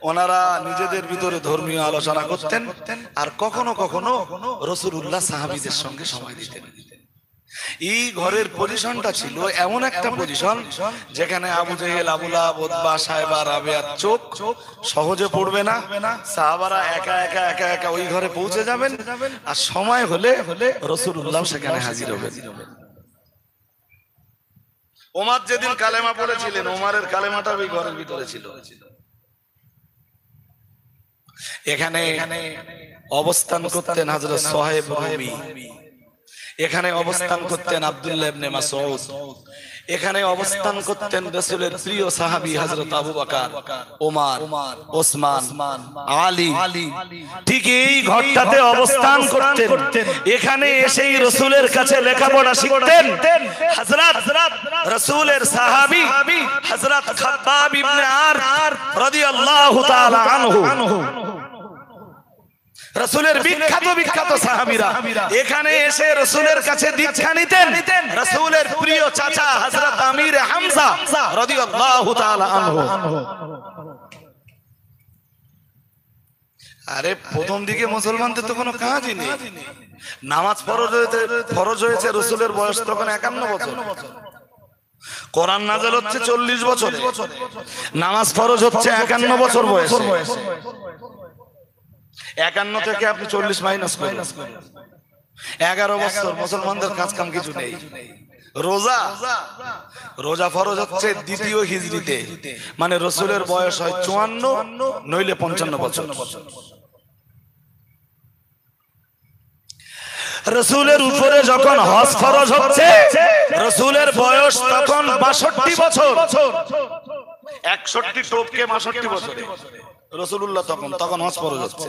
ওনারা নিজেদের ভিতরে ধর্মীয় আলোচনা করতেন, আর কখনো কখনো রাসূলুল্লাহ সাহাবীদের সঙ্গে সময় দিতেন। এই ঘরের পজিশনটা ছিল এমন একটা পজিশন যেখানে আবু জেহেল, আবু লাহাব, উতবা, সাইবা, রাবিয়ার চোখ সহজে পড়বে না। সাহাবারা একা একা একা একা ওই ঘরে পৌঁছে যাবেন, আর সময় হলে রাসূলুল্লাহ সেখানে হাজির হবেন। ওমর যেদিন কালেমা পড়েছিলেন, ওমরের কালেমাটা ওই ঘরের ভিতরে ছিল। এখানে অবস্থান করতেন হযরত সুহাইব রুমি, এখানে অবস্থান করতেন আব্দুল্লাহ ইবনে মাসউদ, এখানে অবস্থান করতেন রাসূলের প্রিয় সাহাবী হযরত আবু বকর, ওমর, ওসমান, আলী। ঠিক এই ঘরটাতে অবস্থান করতেন। এখানে এসেই রাসূলের কাছে লেখাপড়া শিখতেন হযরত রাসূলের সাহাবী হযরত খাব্বাব ইবনে আরত রাদিয়াল্লাহু তাআলা আনহু। রাসূলের বিখ্যাত বিখ্যাত সাহাবীরা এখানে এসে রাসূলের কাছে দীক্ষা নিতেন। রাসূলের প্রিয় চাচা হযরত আমির হামজা রাদিয়াল্লাহু তাআলা আনহু। আরে প্রথম দিকে মুসলমানদের তো কোনো কাজই নেই। নামাজ ফরজ হয়েছে রাসূলের বয়স তখন 51 বছর। কোরআন নাযিল হচ্ছে 40 বছরে, নামাজ ফরজ হচ্ছে 51 বছর বয়সে। 51 থেকে আপনি 40 মাইনাস করেন, 11 বছর মুসলমানদের কাজ কাম কিছু নেই। রোজা ফরজ হচ্ছে 2য় হিজরিতে, মানে রাসূলের বয়স হয় 54 নইলে 55 বছর। রাসূলের উপরে যখন হজ ফরজ হচ্ছে, রাসূলের বয়স তখন 62 বছর। 61 টোপকে 62 বছরে রাসূলুল্লাহ তখন হজ ফরজ হচ্ছে।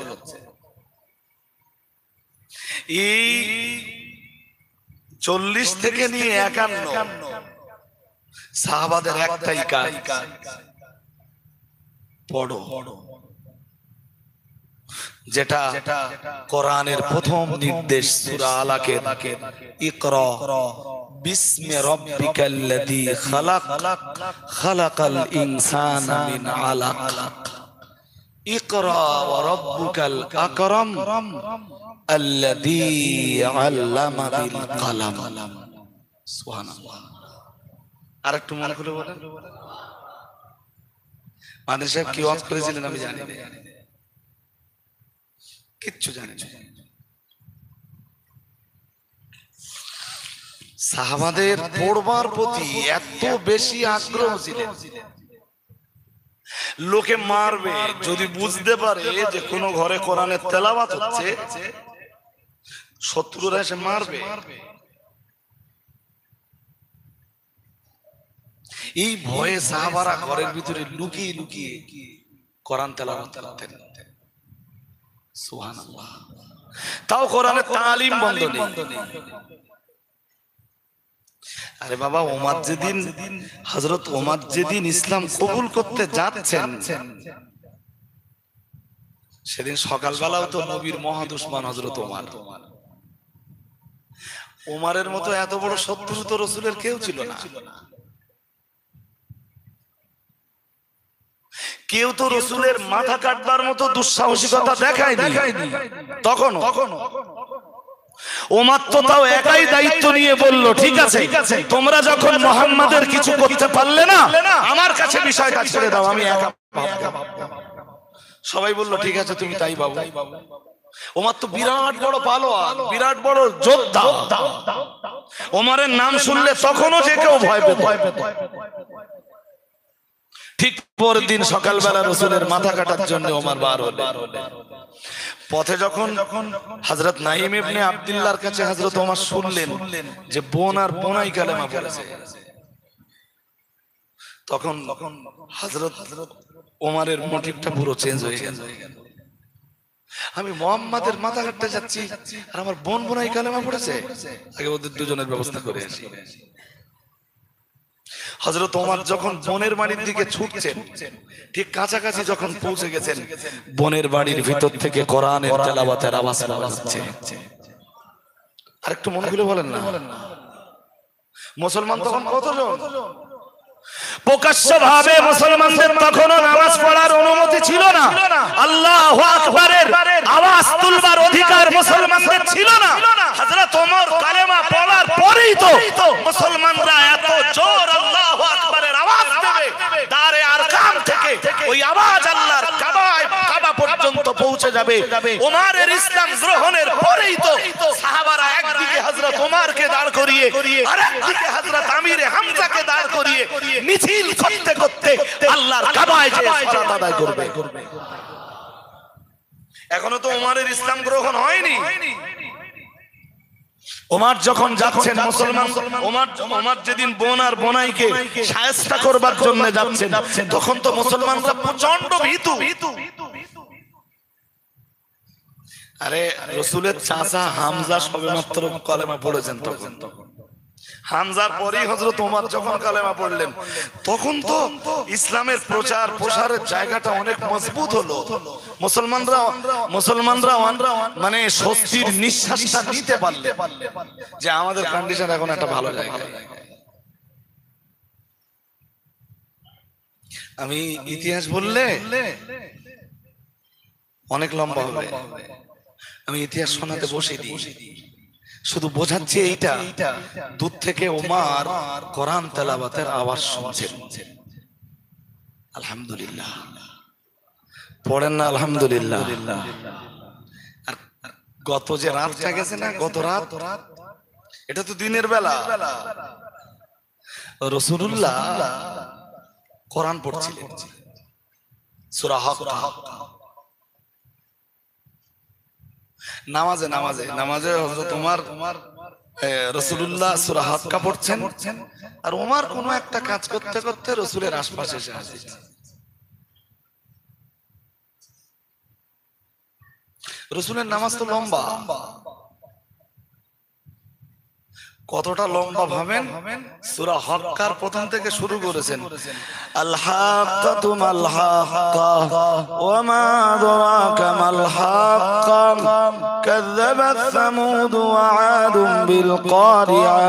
এই 40 থেকে নিয়ে 51 সাহাবাদের একটাই কাজ, পড়ো। যেটা কোরআনের প্রথম নির্দেশ সূরা আলাকের ইকরা বিসমি রাব্বিকাল্লাযী খালাক খালাকাল ইনসানা মিন আলাক ইকরা ওয়া রাব্বুকাল আকরাম আল্লাযী আল্লামা বিল কলম। সুবহানাল্লাহ। আরেকটু মনে করে বলেন, মাদ্রাসা সাহেব কি ওয়াজ করেছিলেন আমি জানি না, কিচ্ছু জানি না। সাহাবাদের পড়বার প্রতি এত বেশি আগ্রহ ছিল, লোকে মারবে যদি বুঝতে পারে যে কোন ঘরে কোরআনের তেলাওয়াত হচ্ছে, শত্রুরা এসে মারবে। এই ভয়ে সাহাবারা ঘরের ভিতরে লুকিয়ে লুকিয়ে কোরআন তেলাওয়াত করতেন। সুবহানাল্লাহ। তাও কোরআনের তালিম বন্ধ নেই। আরে বাবা, হযরত ওমর যেদিন ইসলাম কবুল করতে যাচ্ছেন, সেদিন সকালবেলাও তো নবীর মহা দুশমন হযরত ওমর। ওমরের মতো এত বড় শত্রু তো রাসূলের কেউ ছিল না। কেউ তো রাসূলের মাথা কাটবার মতো দুঃসাহসিকতা দেখায়নি তখন। ওমর তো তাও একাই দায়িত্ব নিয়ে বলল, ঠিক আছে তোমরা যখন মুহাম্মাদের কিছু করতে পারলে না, আমার কাছে বিষয়টা ছেড়ে দাও, আমি একা ভাববো। সবাই বলল ঠিক আছে তুমি তাই ভাবো। ওমর তো বিরাট বড় পালোয়ান, বিরাট বড় যোদ্ধা। ওমরের নাম শুনলে তখনও যে কেউ ভয় পেত। ঠিক পরের দিন সকালবেলা রাসূলের মাথা কাটার জন্য ওমর বার হলেন। পথে যখন হযরত নাঈম ইবনে আব্দুল্লাহর কাছে হযরত ওমর শুনলেন যে বোন আর বোনাই কালেমা পড়েছে, তখন হযরত ওমরের মোটিভটা পুরো চেঞ্জ হয়ে গেল। আমি মুহাম্মাদের মাথা কাটতে যাচ্ছি আর আমার বোন বোনাই কালেমা পড়েছে, আগে ওদের দুজনের ব্যবস্থা করে আসি। হযরত ওমর যখন বোনের বাড়ির দিকে ছুটছেন, ঠিক কাছাকাছি যখন পৌঁছে গেছেন, বোনের বাড়ির ভিতর থেকে কোরআনের তেলাওয়াতের আওয়াজ পাওয়া যাচ্ছে। আর একটু মন খুলে বলেন না, মুসলমান তখন কতজন? প্রকাশ্যভাবে মুসলমানদের তখনও নামাজ পড়ার অনুমতি ছিল না। আল্লাহু আকবারের আওয়াজ তুলবার অধিকার মুসলমানদের ছিল না। হযরত ওমর কালেমা পড়ার পরেই তো মুসলমানরা এত জোর আল্লাহু আকবারের আওয়াজ দেবে, দারে আরকাম থেকে ওই আওয়াজ আল্লাহর কাবা পর্যন্ত পৌঁছে যাবে। ওমরের ইসলাম গ্রহণের পরেই তো সাহাবারা একদিকে হযরত ওমরকে দাঁড় করিয়ে আর একদিকে হযরত আমিরে হামজাকে দাঁড় করিয়ে মিছিল করতে করতে আল্লাহর কাবায় যে সালাত আদায় করবে। এখনো তো ওমরের ইসলাম গ্রহণ হয়নি। ওমর যখন যাচ্ছেন মুসলমান, ওমর যেদিন বোন আর বোনাইকে শায়েস্তা করবার জন্য যাচ্ছেন, তখন তো মুসলমানরা প্রচন্ড ভীতু। আরে রাসূলের চাচা হামজা সবেমাত্র কালেমা পড়েছেন, তখন হামজার পরেই হযরত ওমর যখন কালেমা পড়লেন, তখন তো ইসলামের প্রচার প্রসারের জায়গাটা অনেক মজবুত হলো। মুসলমানরা মানে স্বস্তির নিঃশ্বাসটা নিতে পারলেন যে আমাদের কন্ডিশন এখন একটা ভালো জায়গা। আমি ইতিহাস বললে অনেক লম্বা হবে, আমি ইতিহাস শোনাতে বসে দিই। শুধু বোঝাচ্ছি এইটা, দূর থেকে ওমর কোরআন তেলাওয়াতের আওয়াজ শুনছেন। আলহামদুলিল্লাহ পড়েন না আলহামদুলিল্লাহ। আর গত যে রাতটা গেছে না, গত রাত, এটা তো দিনের বেলা রাসূলুল্লাহ কোরআন পড়ছিলেন, সূরা হক। নামাজে হযরত ওমর রাসূলুল্লাহ সূরা হাক্কা পড়ছেন, আর ওমর কোনো একটা কাজ করতে করতে রাসূলের আশপাশে এসে হাজির। রাসূলের নামাজ তো লম্বা, কতটা লম্বা ভাবেন, সূরা হাক্কার প্রথম থেকে শুরু করেছেন, আল হাক্কাতু মাল হাক্কা ওয়া মা আদরাকা মাল হাক্কা কাযাবাত সামুদ ওয়া আদুম বিল কারিয়া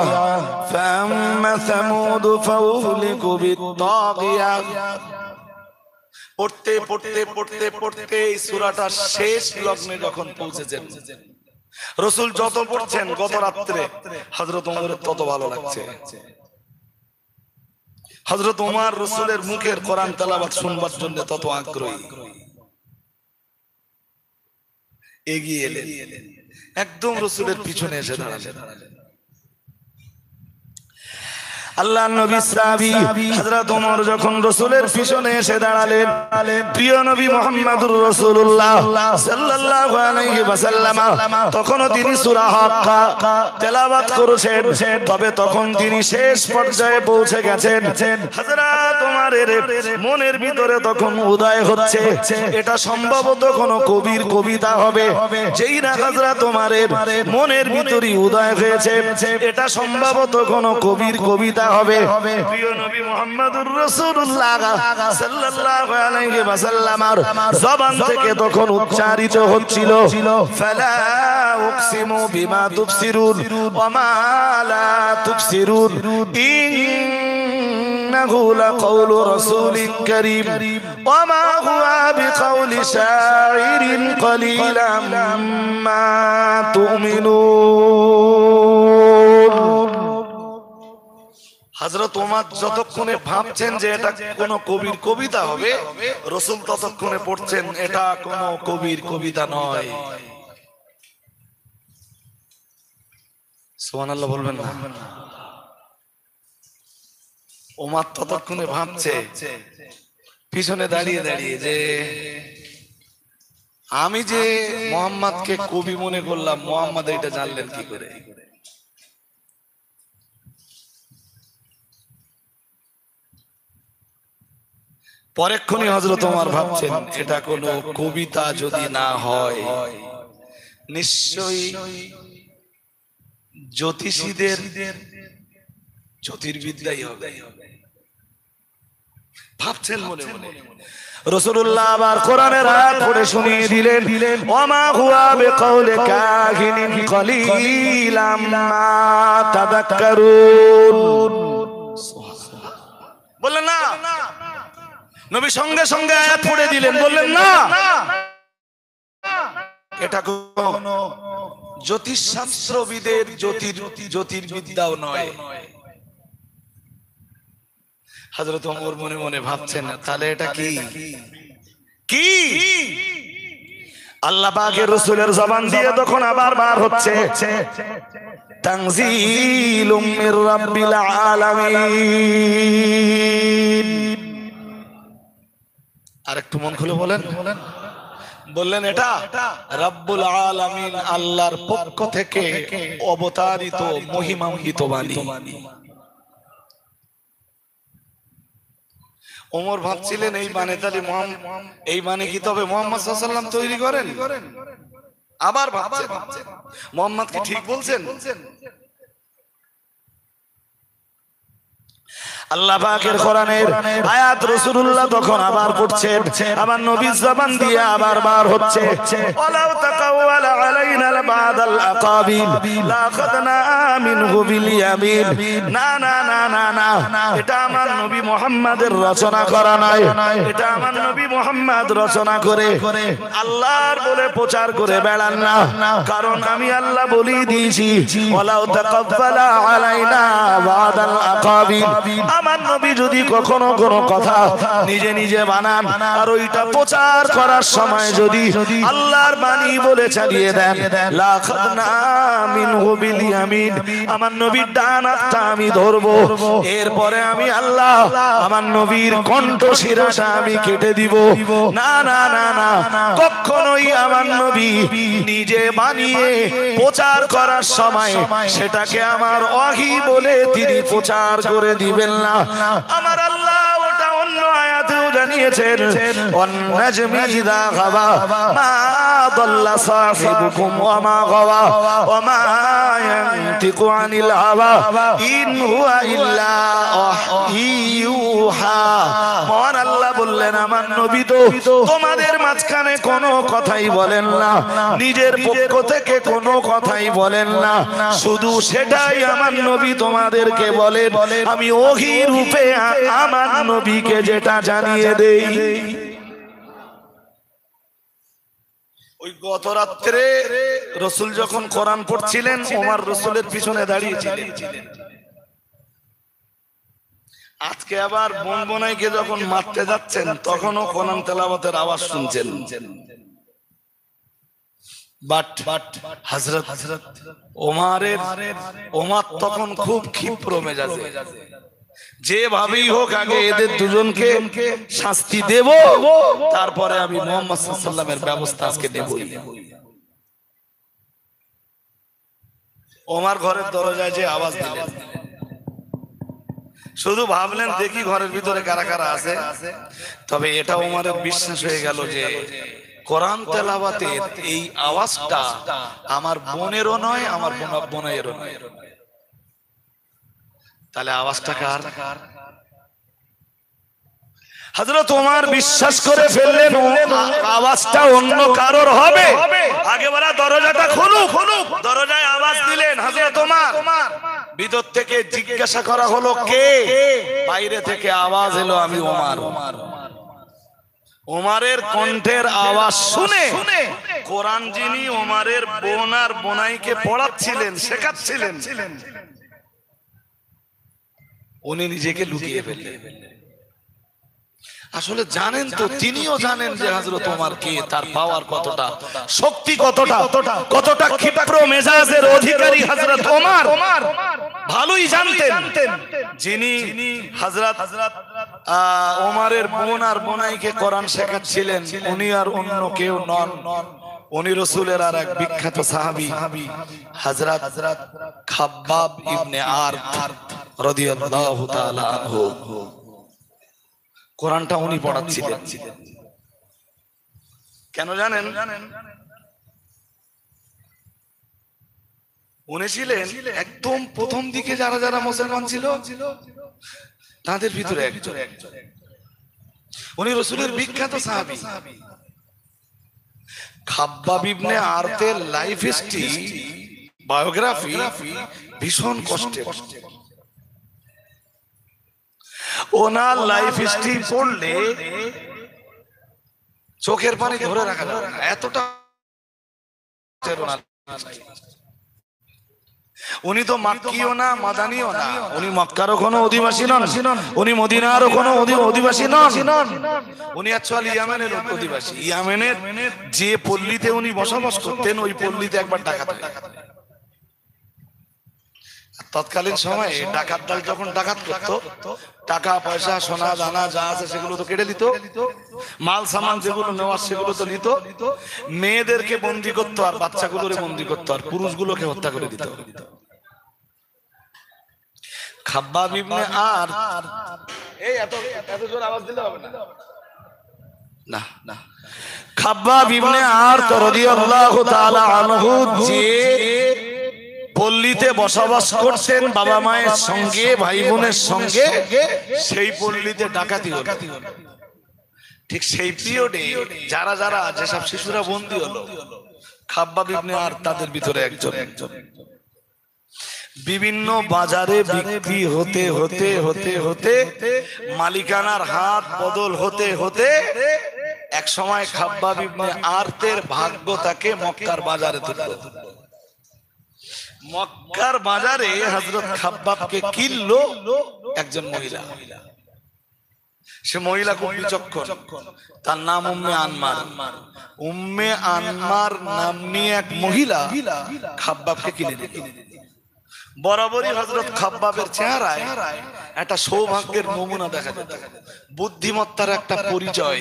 ফাআম্মা সামুদ ফাউহলিকু বিত তাগিয়া। পড়তে পড়তে পড়তে পড়তে এই সূরাটা শেষ লগ্নে যখন পৌঁছেছেন, রাসূল যত পড়ছেন গত রাত্রে হযরত ওমরের তত ভালো লাগছে। হযরত ওমর রাসূলের মুখের কোরআন তেলাওয়াত শুনবার জন্য তত আগ্রহী। এগিয়ে এলেন, একদম রাসূলের পিছনে এসে দাঁড়ালেন। আল্লাহর নবী সাহাবী হযরত ওমর যখন রাসূলের পিছনে এসে দাঁড়ালেন, প্রিয় নবী মুহাম্মদুর রাসূলুল্লাহ সাল্লাল্লাহু আলাইহি ওয়াসাল্লাম তখন তিনি সূরা হাক্কা তেলাওয়াত করেছেন। তবে তখন তিনি শেষ পর্যায়ে পৌঁছে গেছেন। হযরত ওমরের মনের ভিতরে তখন উদয় হচ্ছে, এটা সম্ভবত কোন কবির কবিতা হবে। যেই না হযরত ওমরের মনের ভিতরে উদয় হয়েছে, এটা সম্ভবত কোন কবির কবিতা হবে। প্রিয় নবী মুহাম্মদুর রাসূলুল্লাহ সাল্লাল্লাহু আলাইহি ওয়াসাল্লামের জবান থেকে তখন উচ্চারিত হচ্ছিল, ফালা উকসিমু বিমা তুবসিরুন ওয়া মা লা তুবসিরুন ইন্নাহু লাকাউলু রাসূলিন কারীম ওয়া মা হুয়া বিকাউলি শাইরিন কলিলাম মা তুমিনুন। হযরত ওমর যতক্ষণে ভাবছেন যে এটা কোন কবির কবিতা হবে, রাসূল ততক্ষণে পড়ছেন এটা কোন কবির কবিতা নয়। সুবহানাল্লাহ বলবেন না? ওমর ততক্ষণে ভাবছে পিছনে দাঁড়িয়ে দাঁড়িয়ে যে আমি যে মুহাম্মদকে কবি মনে করলাম, মুহাম্মদ এটা জানলেন কি করে? পরেক্ষণি হযরত ওমর ভাবছেন এটা কোনো কবিতা যদি না হয় নিশ্চয়ই জ্যোতিষীদের জ্যোতির্বিদ্যাই হবে। ভাবছেন মনে মনে। রাসূলুল্লাহ আবার কোরআনের আয়াত পড়ে শুনিয়ে দিলেন, ওমা হুয়া বিকাউলি কাহিনিন কলিলাম মা তাযাক্কারুন। বললেন না, নবী সঙ্গে সঙ্গে আয়াত পড়ে দিলেন, বললেন না এটা কোনো জ্যোতিষশাস্ত্রবিদের জ্যোতির্বিদ্যাও নয়। হযরত ওমর মনে মনে ভাবছেন তাহলে এটা কি কি? আল্লাহ পাকের রাসূলের জবান দিয়ে তখন আবার বার হচ্ছে তানজিলুম মির রাব্বিল আলামিন। আরেকটু মন খুলে বলেন, বললেন এটা রব্বুল আলামিন আল্লাহর পক্ষ থেকে অবতারিত মহিমান্বিত বাণী। ওমর ভাবছিলেন এই বাণী তাহলে এই বাণী কি তবে মুহাম্মদ সাল্লাল্লাহু আলাইহি ওয়াসাল্লাম তৈরি করেন? আবার ভাবছেন মুহাম্মদ কি ঠিক বলছেন? আল্লাহ পাকের কোরআনের আয়াত রাসূলুল্লাহ তখন আবার পড়ছেন, আমার নবীর জবান দিয়ে আবার বার হচ্ছে ওয়ালাউ তাকাওয়ালা আলাইনা বাদাল আকাবিল লা খাদনা মিনহু বিল ইয়ামিন। না না না না না, এটা আমার নবী মুহাম্মাদের রচনা করা নয়, এটা আমার নবী মুহাম্মদ রচনা করে আল্লাহর বলে প্রচার করে বেড়ান না। কারণ আমি আল্লাহ বলেই দিয়েছি ওয়ালাউ তাকাওয়ালা আলাইনা বাদাল আকাবিল। আমার নবী যদি কখনো কোনো কথা নিজে নিজে বানান আর ওইটা প্রচার করার সময় যদি আল্লাহর বাণী বলে চালিয়ে দেন, লা খাদনা মিনহু বিল ইয়ামিন, আমার নবীর ডান হাতটা আমি ধরবো, এরপরে আমি আল্লাহ আমার নবীর কণ্ঠশিরাটা আমি কেটে দিব। না না না না, কখনোই আমার নবী নিজে বানিয়ে প্রচার করার সময় সেটাকে আমার ওহী বলে তিনি প্রচার করে দিবেন না। আমার আল্লাহ ওটা অন্য আয়াতেও জানিয়েছেন, ওয়ান নাজমি ইযা গাওয়া মা দাল্লা সাহিবুকুম ওয়া মা গাওয়া ওয়া মা ইয়ানতিকু আনিল হাওয়া ইন হুয়া ইল্লা ওয়াহয়ুহা। মহান আল্লাহ বললেন আমার নবী তো তোমাদের মাঝখানে কোনো কথাই বলেন না, নিজের পক্ষ থেকে কোনো কথাই বলেন না, শুধু সেটাই আমার নবী তোমাদেরকে বলেন, আমি ওহী রূপে আমার নবীকে যেটা জানিয়ে দেই। ওই গত রাত্রে রাসূল যখন কোরআন পড়ছিলেন ওমর রাসূলের পিছনে দাঁড়িয়েছিলেন। আজকে আবার বনবনাইকে যখন মারতে যাচ্ছেন তখনও কোরআন তেলাওয়াতের আওয়াজ শুনছেন। বাট হযরত ওমর তখন খুব ক্ষিপ্র মেজাজে, যেভাবেই হোক আগে এদের দুজনকে শাস্তি দেব, তারপরে আমি মুহাম্মদ সাল্লাল্লাহু আলাইহি ওয়াসাল্লামের ব্যবস্থা আজকে দেব। ওমর ঘরের দরজায় যে আওয়াজ দিলেন, শুধু ভাবলেন দেখি ঘরের ভিতরে কারা কারা আছে, তবে এটা ওমরের বিশ্বাস হয়ে গেল যে কোরআন তেলাওয়াতের এই আওয়াজটা আমার বোনেরও নয়, আমার বোনেরও নয়। তাহলে আওয়াজটা কার? হযরত ওমর বিশ্বাস করে ফেললেন আওয়াজটা অন্য কারোর হবে। আগে বলা দরজাটা খুলুক, দরজায় আওয়াজ দিলেন হযরত ওমর। ভিতর থেকে জিজ্ঞাসা করা হলো কে? বাইরে থেকে আওয়াজ এলো আমি ওমর। ওমরের কণ্ঠের আওয়াজ শুনে কোরআন যিনি ওমরের বোন আর বোনাইকে পড়াচ্ছিলেন, শেখাচ্ছিলেন, উনি নিজেকে লুকিয়ে ফেললেন। আসলে জানেন তো, তিনিও জানেন যে হযরত ওমর কে, তার পাওয়ার কতটা, শক্তি কতটা ক্ষিপ্র মেজাজের অধিকারী হযরত ওমর ভালোই জানতেন। যিনি হযরত ওমরের বোন আর বোনাইকে কোরআন শেখাচ্ছিলেন উনি আর অন্য কেউ নন, উনি রাসূলের আর এক বিখ্যাত সাহাবী হযরত খাব্বাব ইবনে আরত রাদিয়াল্লাহু তাআলা আনহু। কোরআনটা উনি পড়াচ্ছিলেন। কেন জানেন? উনি ছিলেন একদম প্রথম দিকে যারা যারা মুসলমান ছিল তাদের ভিতরে একজন। উনি রাসূলের বিখ্যাত সাহাবী। খাব্বাব ইবনে আরতের লাইফ হিস্ট্রি, বায়োগ্রাফি ভীষণ কষ্টের। ওনার লাইফ হিস্ট্রি পড়লে চোখের পানি ধরে রাখা যাবে না, এতটা। উনি তো মাক্কিও না, মাদানিও না, উনি মক্কারও কোনো অধিবাসী নন, উনি মদিনারও কোনো অধিবাসী নন, উনি অ্যাকচুয়ালি ইয়ামেনের অধিবাসী। ইয়ামেনের যে পল্লীতে উনি বসবাস করতেন ওই পল্লীতে একবার ডাকাত হয়। তৎকালীন সময়ে ডাকাত দল যখন ডাকাত করতো, টাকা পয়সা সোনা দানা যা আছে সেগুলো তো কেটে দিত, মাল সামান যেগুলো নেওয়ার সেগুলো তো নিত, মেয়েদেরকে বন্দি করতো আর বাচ্চাগুলোরে বন্দি করতো আর পুরুষগুলোকে হত্যা করে দিত। খাব্বাব ইবনে আর এই এত জোর আওয়াজ দিলে হবে না, না না। খাব্বাব ইবনে আর রাদিয়াল্লাহু তাআলা আনহু যে পল্লীতে বসবাস করতেন বাবা মায়ের সঙ্গে, ভাই বোনের সঙ্গে, সেই পল্লীতে ডাকাতি হলো। ঠিক সেই পিরিয়ডে যারা যারা যেসব শিশুরা বন্দী হলো, খাব্বাব ইবনে আর তাদের ভিতরে একজন। বিভিন্ন বাজারে বিক্রি হতে হতে হতে হতে মালিকানার হাত বদল হতে হতে এক সময় খাব্বাব ইবনে আরতের ভাগ্য তাকে মক্কার বাজারে তুলল। মক্কার বাজারে হযরত খাব্বাবকে কিনলো একজন মহিলা। সে মহিলা খুব বিচক্ষণ, তার নাম উম্মে আনমার। উম্মে আনমার নাম নিয়ে এক মহিলা খাব্বাবকে কিনে নিল। বরাবরই হযরত খাব্বাবের চেহারায় একটা সৌভাগ্যের নমুনা দেখা যেত, বুদ্ধিমত্তার একটা পরিচয়,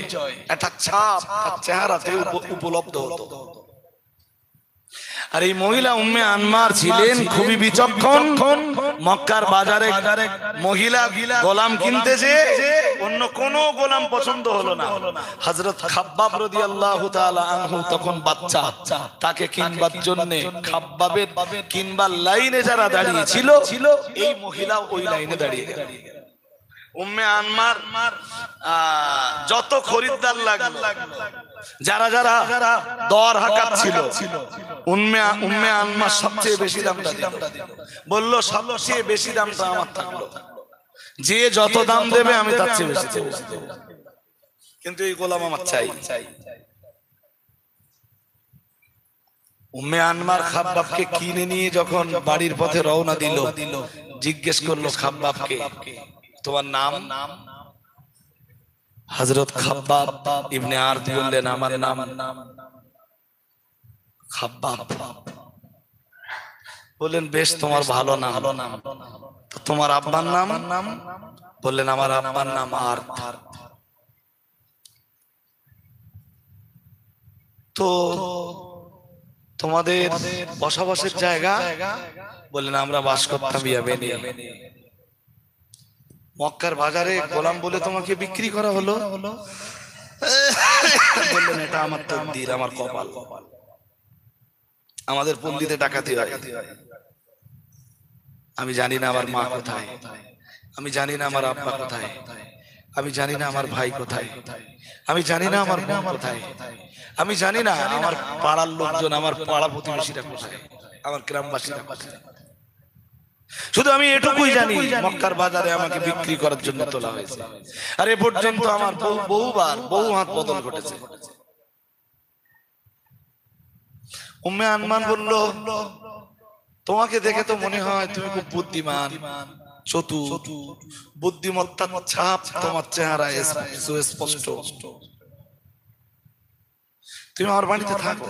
একটা ছাপ তার চেহারাতে উপলব্ধ হতো। আর এই মহিলা উম্মে আনমার ছিলেন খুবই বিচক্ষণ। মক্কার বাজারে মহিলা গোলাম কিনতেছে, অন্য কোন গোলাম পছন্দ হলো না। হযরত খাব্বাব রাদিয়াল্লাহু তাআলা আনহু তখন বাচ্চা, তাকে কিনবার জন্য খাব্বাবের কিনবার লাইনে যারা দাঁড়িয়ে ছিল, এই মহিলা ওই লাইনে দাঁড়িয়ে গেল। উম্মে আনমার যত খরিদ্দার লাগলো, যারা যারা দর হাঁকাচ্ছিল, উম্মে আনমার সবচেয়ে বেশি দামটা দিল। বলল সবচেয়ে বেশি দামটা আমার থাকলো, যে যত দাম দেবে আমি তার চেয়ে বেশি দেব, কিন্তু এই গোলাম আমার চাই। উম্মে আনমার খাব্বাবকে কিনে নিয়ে যখন বাড়ির পথে রওনা দিল, জিজ্ঞেস করলো খাব্বাবকে, তোমার নাম? হযরত খাব্বাব ইবনে আরত বললেন, আমার নাম খাব্বাব। বললেন বেশ, তোমার ভালো নাম, তো তোমার আব্বার নাম? বললেন আমার আব্বার নাম আরত। তো তোমাদের বসবাসের জায়গা? বললেন আমরা বাস করতাম ইয়ামেনে। মক্কার বাজারে গোলাম বলে তোমাকে বিক্রি করা হলো? বললেন এটা আমার তকদির, আমার কপাল। আমাদের পল্লীতে ডাকাতি হয়, আমি জানি না আমার মা কোথায়, আমি জানি না আমার আব্বা কোথায়, আমি জানি না আমার ভাই কোথায়, আমি জানি না আমার বোন কোথায়, আমি জানি না আমার পাড়ার লোকজন, আমার পাড়া প্রতিবেশীরা কোথায়, আমার গ্রামবাসীরা কোথায়। শুধু আমি এটুকুই জানি, মক্কার বাজারে আমাকে বিক্রি করার জন্য তোলা হয়েছে। আর এ পর্যন্ত আমার বহু হাত বদল ঘটেছে। উম্মে আনমান বলল, তোমাকে দেখে তো মনে হয় তুমি খুব বুদ্ধিমান, চতুর, বুদ্ধিমত্তার ছাপ তোমার চেহারায় সুস্পষ্ট। তুমি আমার বাড়িতে থাকো,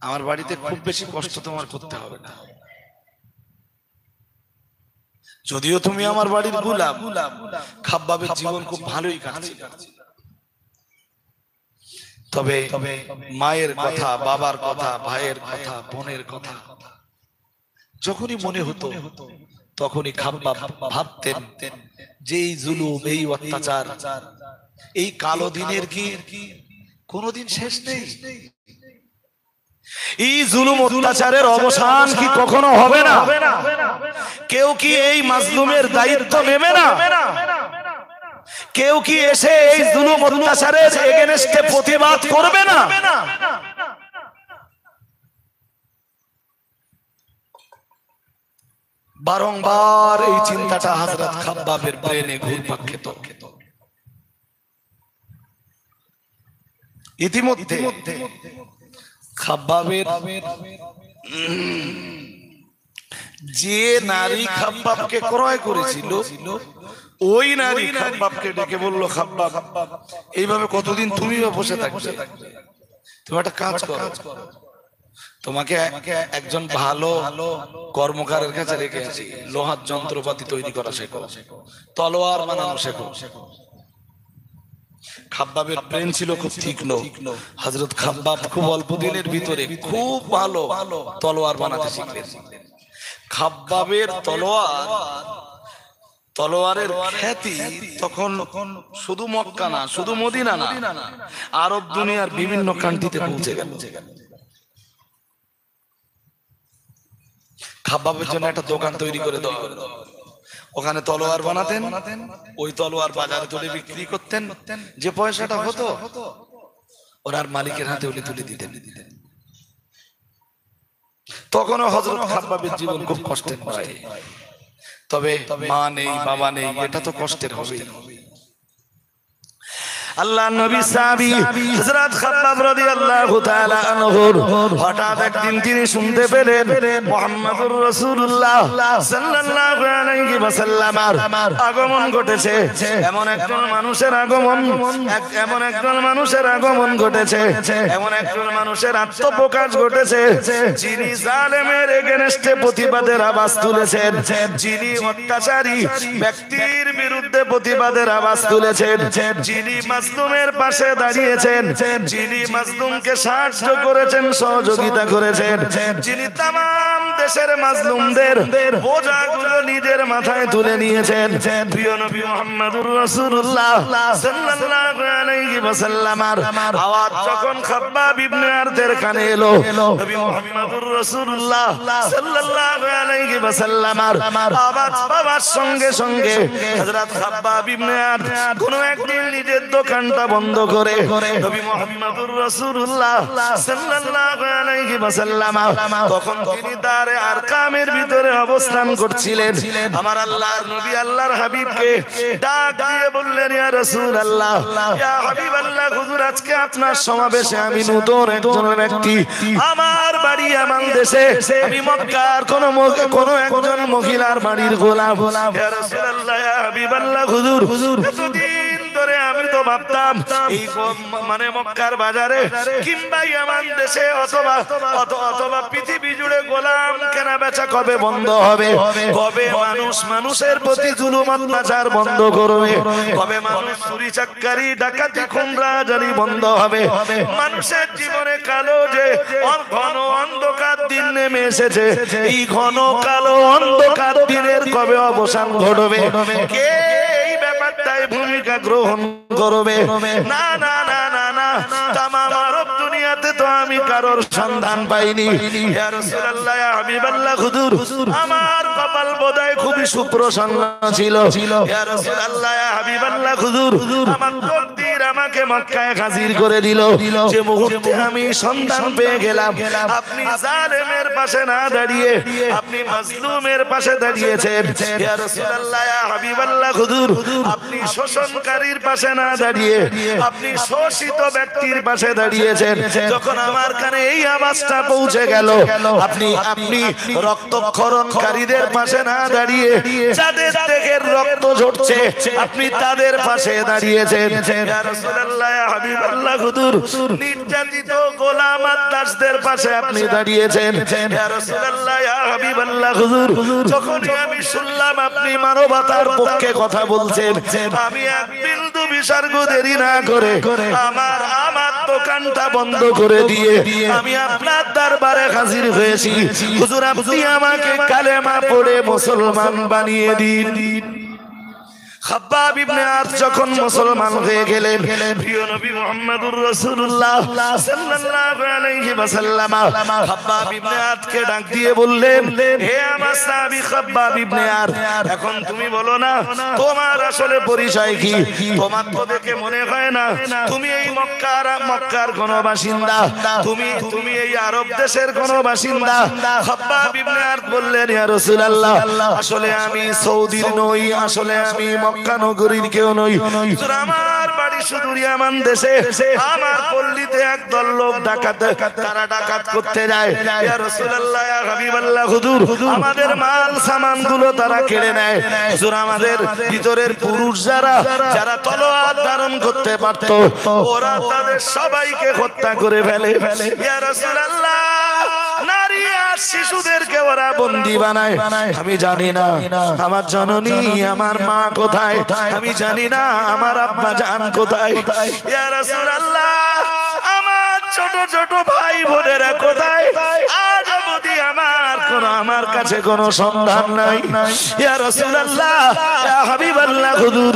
আমার বাড়িতে খুব বেশি কষ্ট তোমার করতে হবে না। যদিও তুমি আমার বাড়ির গোলাম, খাব্বাবের জীবন খুব ভালোই কাটছে, তবে মায়ের কথা, বাবার কথা, ভাইয়ের কথা, বোনের কথা যখনই মনে হতো তখনই খাব্বাব ভাবতেন যে এই জুলুম, এই অত্যাচার, এই কালো দিনের কি কোনোদিন শেষ নেই? এই জুলুম অত্যাচারের অবসান কি কখনো হবে না? কেউ কি এই মাজলুমের দায়িত্ব নেবে না? কেউ কি এসে এই জুলুম অত্যাচারের এগেনস্টে প্রতিবাদ করবে না? বারংবার এই চিন্তাটা হযরত খাব্বাবের ব্রেনে ঘুরপাক খেত। ইতিমধ্যে খাব্বাবের যে নারী খাব্বাবকে ক্রয় করেছিল, ওই নারী খাব্বাবকে ডেকে বলল, খাব্বাব, এইভাবে কতদিন তুমি বসে থাকবে? তুমি একটা কাজ করো, তোমাকে একজন ভালো কর্মকারের কাছে রেখে আছি, লোহার যন্ত্রপাতি তৈরি করা শেখো, তলোয়ার বানানো শেখো। খাব্বাবের ব্রেন ছিল খুব তীক্ষ্ণ। হযরত খাব্বাব খুব অল্প দিনের ভিতরে খুব ভালো তলোয়ার বানাতে শিখলেন। খাব্বাবের তলোয়ারের খ্যাতি তখন শুধু মক্কা না, শুধু মদিনা না, আরব দুনিয়ার বিভিন্ন কান্ট্রিতে পৌঁছে গেল। খাব্বাবের জন্য একটা দোকান তৈরি করে দেওয়া হলো। ওখানে তলোয়ার বানাতেন, ওই তলোয়ার বাজারে তুলে বিক্রি করতেন, যে পয়সাটা হতো ওনার মালিকের হাতে উনি তুলে দিতেন। তখনও হযরত খাব্বাবের জীবন খুব কষ্টের নয়, তবে মা নেই, বাবা নেই, এটা তো কষ্টের হবেই। আল্লাহ নবী সাহাবী হযরত খাব্বাব রাদিয়াল্লাহু তাআলা আনহু হঠাৎ একদিন তিনি শুনতে পেলেন মুহাম্মদুর রাসূলুল্লাহ সাল্লাল্লাহু আলাইহি ওয়াসাল্লামের আগমন ঘটেছে। এমন একজন মানুষের আগমন, এমন একজন মানুষের আগমন ঘটেছে, এমন একজন মানুষের আত্মপ্রকাশ ঘটেছে, যিনি জালেমের এগেনস্টে প্রতিবাদের আওয়াজ তুলেছেন, যিনি অত্যাচারী ব্যক্তির বিরুদ্ধে প্রতিবাদের আওয়াজ তুলেছেন, যিনি মাজলুমের পাশে দাঁড়িয়েছেন, যিনি মাজলুমকে সাহায্য করেছেন, সহযোগিতা করেছেন, যিনি তামাম দেশের মাজলুমদের বোঝাগুলো নিজের মাথায় তুলে নিয়েছেন, প্রিয় নবী মুহাম্মদুর রাসূলুল্লাহ সাল্লাল্লাহু আলাইহি ওয়াসাল্লামের আওয়াজ যখন খাব্বাব ইবনে আরদের কানে এলো, নবী মুহাম্মদুর রাসূলুল্লাহ সাল্লাল্লাহু আলাইহি ওয়াসাল্লামের আওয়াজ পাওয়ার সঙ্গে সঙ্গে হযরত খাব্বাব ইবনে আরদ কোন একদিন নিজের দোকানটা বন্ধ করে নবী মুহাম্মদুর রাসূলুল্লাহ সাল্লাল্লাহু আলাইহি ওয়াসাল্লাম তখন তিনি দারে আরকামের ভিতরে অবস্থান করছিলেন। আমার আল্লাহর নবী আল্লাহর হাবিবকে ডাক দিয়ে বললেন, ইয়া রাসূলুল্লাহ, ইয়া হাবিবাল্লাহ, হুজুর, আজকে আপনার সমাবেশে আমি নতুন একজন ব্যক্তি, আমার বাড়ি আমার দেশে, আমি মক্কার কোন একজন মহিলার বাড়ির গোলাম। ইয়া রাসূলুল্লাহ, ইয়া হাবিবাল্লাহ, হুজুর, এতদিন ধরে আমি তো ভাবতাম এই মানে মক্কার বাজারে কিংবা আমার দেশে অথবা পৃথিবী জুড়ে গোলাম কেনা বেচা কবে বন্ধ হবে, কবে মানুষ মানুষের প্রতি জুলুম অত্যাচার বন্ধ করবে, কবে মানুষ চুরি চাকারি ডাকাতি খুন রাজারি বন্ধ হবে, মানুষের জীবনে কালো যে ঘন অন্ধকার দিন নেমে এসেছে, এই ঘন কালো অন্ধকার দিনের কবে অবসান ঘটবে, কে এই ব্যাপারটাই ভূমিকা গ্রহণ করবে? না না না না না, তামাম আরব দুনিয়াতে তো আমি কারোর সন্ধান পাইনি। ইয়া রাসূলুল্লাহ, ইয়া হাবিবাল্লাহ, হুজুর, আমার কপাল বোধহয় খুবই সুপ্রসন্ন ছিল। ইয়া রাসূলুল্লাহ, ইয়া হাবিবাল্লাহ, হুজুর, আমার তকদীর আমাকে মক্কায় হাজির করে দিল। যে মুহূর্তে আমি সন্ধান পেয়ে গেলাম, আপনি জালেমের পাশে না দাঁড়িয়ে আপনি মাজলুমের পাশে দাঁড়িয়েছেন। ইয়া রাসূলুল্লাহ, ইয়া হাবিবাল্লাহ, হুজুর, আপনি শোষণকারীর পাশে না দাঁড়িয়ে আপনি শোষিত ব্যক্তির পাশে দাঁড়িয়েছেন। যখন আমার কানে এই আওয়াজটা পৌঁছে গেল, আপনি রক্তক্ষরণকারীদের পাশে না দাঁড়িয়ে যাদের দেহের রক্ত ঝরছে আপনি তাদের পাশে দাঁড়িয়েছেন। ইয়া রাসূলুল্লাহ, ইয়া হাবিবাল্লাহ, হুজুর, নির্যাতিত গোলাম আর দাসদের পাশে আপনি দাঁড়িয়েছেন। ইয়া রাসূলুল্লাহ, ইয়া হাবিবাল্লাহ, হুজুর, যখনই আমি শুনলাম আপনি মানবতার পক্ষে কথা বলছেন, আমি এক বিন্দু বিসর্গ দেরি না করে আমার দোকানটা বন্ধ করে দিয়ে দিয়ে আমি আপনার দরবারে হাজির হয়েছি। হুজুর আপনি আমাকে কালেমা পড়ে মুসলমান বানিয়ে দিন। খাব্বাব ইবনে আরত যখন মুসলমান হয়ে গেলেন, প্রিয় নবী মুহাম্মদুর রাসূলুল্লাহ সাল্লাল্লাহু আলাইহি ওয়াসাল্লাম খাব্বাব ইবনে আরতকে ডাক দিয়ে বললেন, হে আমার সাহাবী খাব্বাব ইবনে আরত, এখন তুমি বলো না তোমার আসলে পরিচয় কি? তোমার তো দেখে মনে হয় না তুমি এই মক্কার কোনো বাসিন্দা, তুমি এই আরব দেশের কোনো বাসিন্দা। খাব্বাব ইবনে আরত বললেন, ইয়া রাসূলুল্লাহ, আসলে আমি সৌদির নই, আসলে আমি মক্কা নগরীর কেউ নই। আমার বাড়ি শুধু ইয়ামান দেশে। আমার পল্লীতে একদল লোক তারা ডাকাত করতে যায়। ইয়া রাসূলুল্লাহ, ইয়া হাবিবাল্লাহ, হুজুর আমাদের মাল সামান গুলো তারা কেড়ে নেয়। হুজুর আমাদের ভিতরের পুরুষ যারা তলোয়ার ধারণ করতে পারত, ওরা তাদের সবাইকে হত্যা করে ফেলে। ইয়া রাসূলুল্লাহ, নারী আর শিশুদেরকে ওরা বন্দী বানায়। আমি জানি না আমার জননী আমার মা কোথায়, আমি জানি না আমার আব্বা জান কোথায়। ইয়া রাসূলুল্লাহ, আমার ছোট ছোট ভাই বোনেরা কোথায়? আজ অবধি আমার কাছে কোনো সন্ধান নাই। ইয়া রাসূলুল্লাহ, ইয়া হাবিবাল্লাহ, হুজুর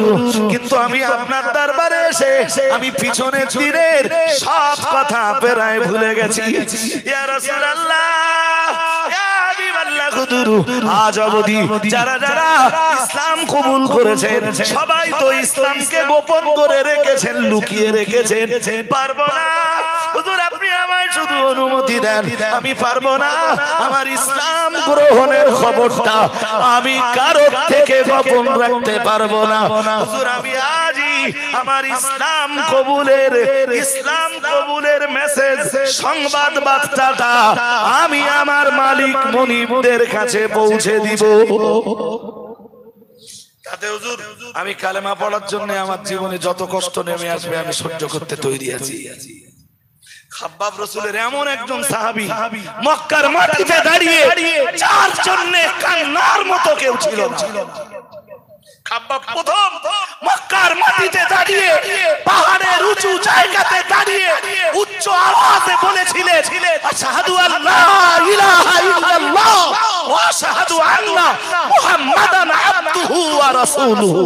কিন্তু আমি আপনার দরবারে এসে আমি পিছনের দিনের সব কথা প্রায় ভুলে গেছি। ইয়া রাসূলুল্লাহ, আজ অবধি যারা ইসলাম কবুল করেছেন সবাই তো ইসলামকে গোপন করে রেখেছেন, লুকিয়ে রেখেছেন। পারবো না হুজুর, আপনি আমায় শুধু অনুমতি দেন, আমি পারবো না আমার ইসলাম গ্রহণের খবরটা আমি কারো থেকে গোপন রাখতে পারবো না। হুজুর আমি আজই আমার ইসলাম কবুলের মেসেজ, সংবাদ বার্তাটা আমি আমার মালিক মনিবদের কাছে পৌঁছে দিব। তাতে হুজুর আমি কালেমা পড়ার জন্য আমার জীবনে যত কষ্ট নেমে আসবে আমি সহ্য করতে তৈরি আছি। খাব্বাব রাসূলের এমন একজন সাহাবী, মক্কার মাটিতে দাঁড়িয়ে যার জন্য কান্নার মতো কেউ ছিল না। খাব্বাব প্রথম মক্কার মাটিতে দাঁড়িয়ে পাহাড়ের উঁচু জায়গাতে দাঁড়িয়ে উচ্চ আওয়াজে বলেছিলেন, আশহাদু আল্লা ইলাহা ইল্লাল্লাহ ওয়া আশহাদু আন্না মুহাম্মাদান আবদুহু ওয়া রাসূলুহু।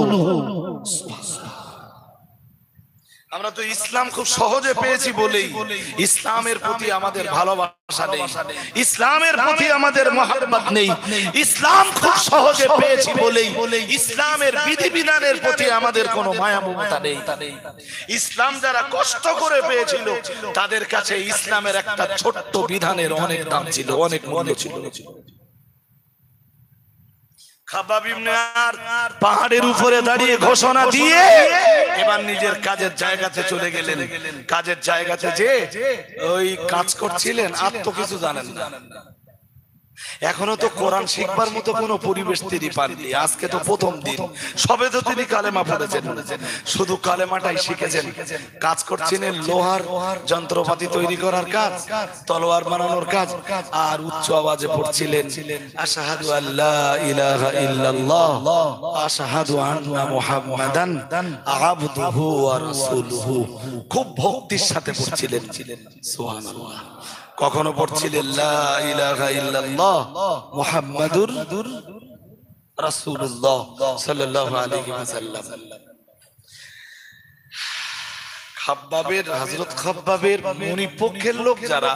আমরা তো ইসলাম খুব সহজে পেয়েছি বলেই ইসলামের প্রতি আমাদের ভালোবাসা নেই, ইসলামের প্রতি আমাদের মহব্বত নেই। ইসলাম খুব সহজে পেয়েছি বলেই ইসলামের বিধিবিধানের প্রতি আমাদের কোনো মায়া মমতা নেই। ইসলাম যারা কষ্ট করে পেয়েছিল তাদের কাছে ইসলামের একটা ছোট্ট বিধানের অনেক দাম ছিল, অনেক মূল্য ছিল। খাব্বাব ইবনে আরত পাহাড়ের উপরে দাঁড়িয়ে ঘোষণা দিয়ে এবার নিজের কাজের জায়গাতে চলে গেলেন। কাজের জায়গাতে যে ওই কাজ করছিলেন আর তো কিছু জানেন না, এখনো তো কোরআন শিখবার মতো কোনো পরিবেশ তিনি পাননি। আজকে তো প্রথম দিন, সবে তো তিনি কালেমা পড়েছেন, শুধু কালেমাটাই শিখেছেন। কাজ করছিলেন লোহার যন্ত্রপাতি তৈরি করার কাজ, তলোয়ার বানানোর কাজ, আর উচ্চ আওয়াজে পড়ছিলেন আশহাদু আল্লা ইলাহা ইল্লাল্লাহ আশহাদু আন্না মুহাম্মাদান আবদুহু ওয়া রাসূলুহু। খুব ভক্তির সাথে পড়ছিলেন, সুবহানাল্লাহ। কখনো পড়ছিলেন লা ইলাহা ইল্লাল্লাহ মুহাম্মাদুর রাসূলুল্লাহ সাল্লাল্লাহু আলাইহি ওয়াসাল্লাম। হযরত খাব্বাবের মনিপক্ষের লোক যারা,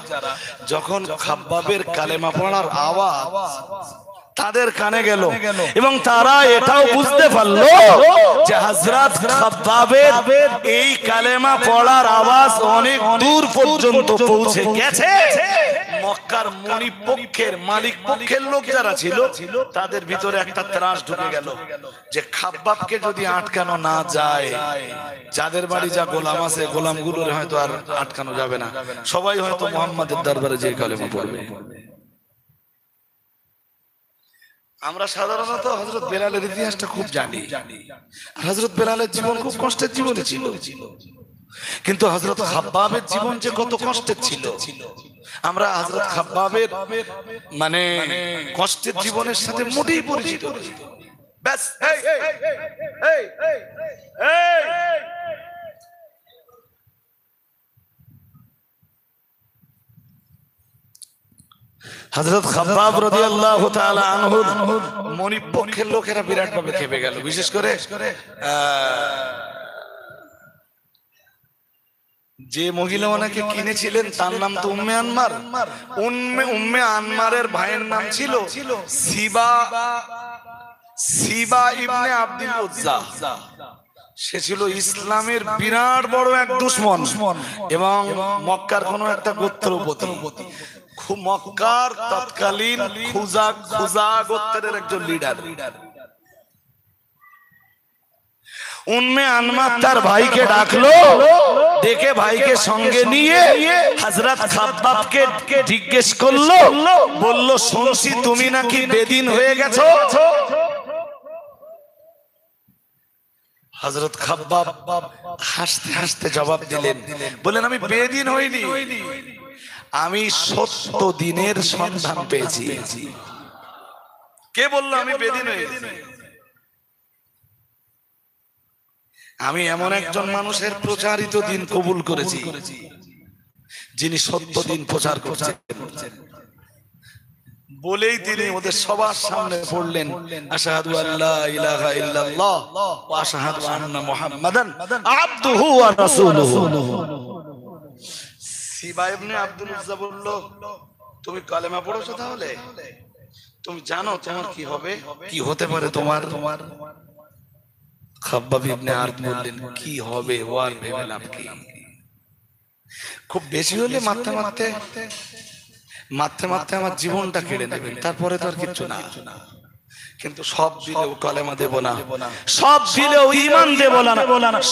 যখন খাব্বাবের কালেমা পড়ার আওয়াজ তাদের কানে গেল এবং তারা এটাও বুঝতে পারলো যে হযরত খাব্বাবের এই কালেমা পড়ার আওয়াজ অনেক দূর পর্যন্ত পৌঁছে গেছে। মক্কার মনিপক্ষের মালিক পক্ষের লোক যারা ছিল তাদের ভিতরে একটা ত্রাস ঢুকে গেল যে খাব্বাবকে যদি আটকানো না যায়, যাদের বাড়ি যা গোলাম আছে গোলামগুলোর হয়তো আর আটকানো যাবে না, সবাই হয়তো মুহাম্মাদের দরবারে যে কালেমা পড়বে। আমরা সাধারণত হযরত বেলালের ইতিহাসটা খুব জানি। হযরত বেলালের জীবন খুব কষ্টের জীবন ছিল, কিন্তু হযরত খাব্বাবের জীবন যে কত কষ্টের ছিল আমরা হযরত খাব্বাবের মানে কষ্টের জীবনের সাথে মোটেই পরিচিত নই। ব্যাস হযরত খাব্বাব রাদিয়াল্লাহু তাআলা আনহু মনিব পক্ষের লোকেরা বিরাট ভাবে খেপে গেল, বিশেষ করে যে মহিলা ওনাকে কিনেছিলেন তার নাম তো উম্মে আনমার। উম্মে আনমারের ভাইয়ের নাম ছিল সিবা ইবনে আব্দুল উজ্জা। সে ছিল ইসলামের বিরাট বড় এক দুশমন এবং মক্কার কোন একটা গোত্রপতি, মক্কার তৎকালীন খুজা গোত্রের একজন লিডার। উম্মে আনমার তার ভাইকে ডাকলো, ডেকে ভাইকে সঙ্গে নিয়ে হযরত খাব্বাবকে জিজ্ঞেস করলো, বলল শুনছি তুমি নাকি বেদিন হয়ে গেছো। হযরত খাব্বাব হাসতে হাসতে জবাব দিলেন, বলেন আমি বেদিন হইনি, আমি 70 দিনের সন্ধান পেয়েছি। কে বললো আমি বেদিন হয়েছি? আমি এমন একজন মানুষের প্রচারিত দিন কবুল করেছি যিনি 70 দিন প্রচার করছেন। বলেই তিনি ওদের সবার সামনে পড়লেন, আশহাদু আল্লা ইলাহা ইল্লাল্লাহ ওয়া আশহাদু আন্না মুহাম্মাদান আবদুহু ওয়া রাসূলুহু। সিবা ইবনে আব্দুল উজ্জা বলল, তুমি কালেমা পড়েছো, তাহলে তুমি জানো তোমার কি হবে, কি হতে পারে তোমার? খাব্বাব ইবনে আরদ বললেন, কি হবে ওয়ার ভেবে লাভ কি? খুব বেশি হলে মারতে মারতে আমার জীবনটা কেড়ে নেবেন, তারপরে তো আর কিছু না। কিন্তু সব দিলেও কালেমা দেব না, সব দিলেও ঈমান দেব না,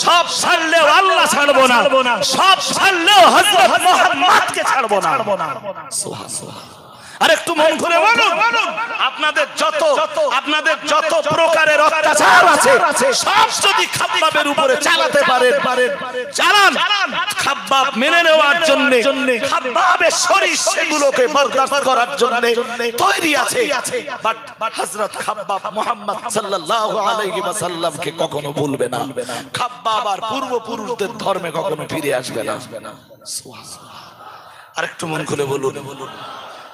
সব ছাড়লেও আল্লাহ ছাড়বো না, সব ছাড়লেও হযরত মুহাম্মদকে ছাড়বো না। সুবহানাল্লাহ। আর একটু মন খুলে বলুন, আপনাদের যত প্রকারের অত্যাচার আছে সব যদি খাব্বাবের উপরে চালাতে পারেন, চালান। খাব্বাব মেনে নেওয়ার জন্য, খাব্বাবের শরীর সেগুলোকে বরদাস্ত করার জন্য তৈরি আছে। বাট হযরত খাব্বাব মুহাম্মদ সাল্লাল্লাহু আলাইহি ওয়াসাল্লামকে কখনো ভুলবে না। খাব্বাব আর পূর্বপুরুষদের ধর্মে কখনো ফিরে আসবে না। সুবহানাল্লাহ। আর একটু মন খুলে বলুন,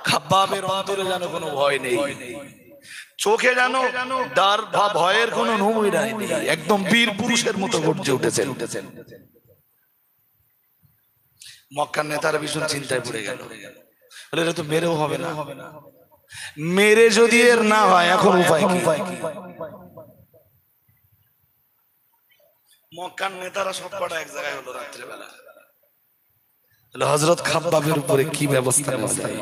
খাব্বাবের অন্তরে যেন কোনো ভয় নেই, চোখে যেন ডার বা ভয়ের কোনো নমুনা নেই, একদম বীর পুরুষের মতো গর্জে উঠেছেন। মক্কার নেতারা ভীষণ চিন্তায় পড়ে গেল, বলে এটা তো মেরেও হবে না, মেরে যদি এর না হয় এখন উপায় কি? মক্কার নেতারা সব কটা এক জায়গায় হলো রাত্রেবেলা, হযরত খাব্বাবের উপরে কি ব্যবস্থা নেওয়া যায়?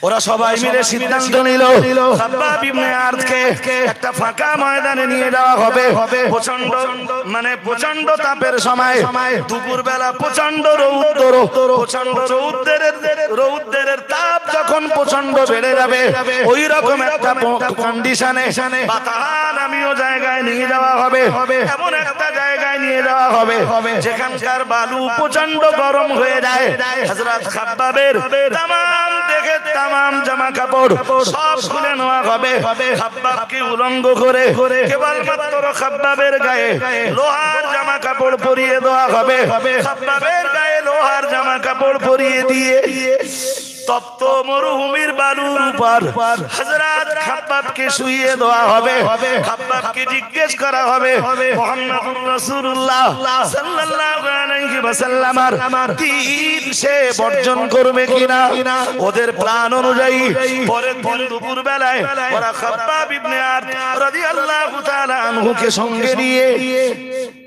ওরা সবাই মিলে সিদ্ধান্ত নিল, খাব্বাব ইবনে আরদকে একটা ফাঁকা ময়দানে নিয়ে যাওয়া হবে। প্রচন্ড তাপের সময়, দুপুর বেলা প্রচন্ড রৌদ্রের তাপ যখন প্রচন্ড বেড়ে যাবে, ওই রকম একটা কন্ডিশনে বাতানামীয় জায়গায় নিয়ে যাওয়া হবে। এমন একটা জায়গায় নিয়ে যাওয়া হবে যেখানকার বালু প্রচন্ড গরম হয়ে যায়। হযরত খাব্বাবের তামাম জামা কাপড় সব খুলে নেওয়া হবে, খাব্বাবকে উলঙ্গ করে কেবলমাত্র খাব্বাবের গায়ে লোহার জামা কাপড় পরিয়ে দেওয়া হবে। খাব্বাবের গায়ে লোহার জামা কাপড় পরিয়ে দিয়ে তপ্ত মরুভূমির বালুর উপর হযরত খাব্বাবকে শুইয়ে দেওয়া হবে। খাব্বাবকে জিজ্ঞেস করা হবে, মুহাম্মদুর রাসূলুল্লাহ সাল্লাল্লাহু আলাইহি ওয়াসাল্লামের দ্বীন সে বর্জন করবে কিনা। ওদের প্ল্যান অনুযায়ী পরের দিন দুপুর বেলায় ওরা খাব্বাব ইবনে আরদ রাদিয়াল্লাহু তাআলা আনহুকে সঙ্গে নিয়ে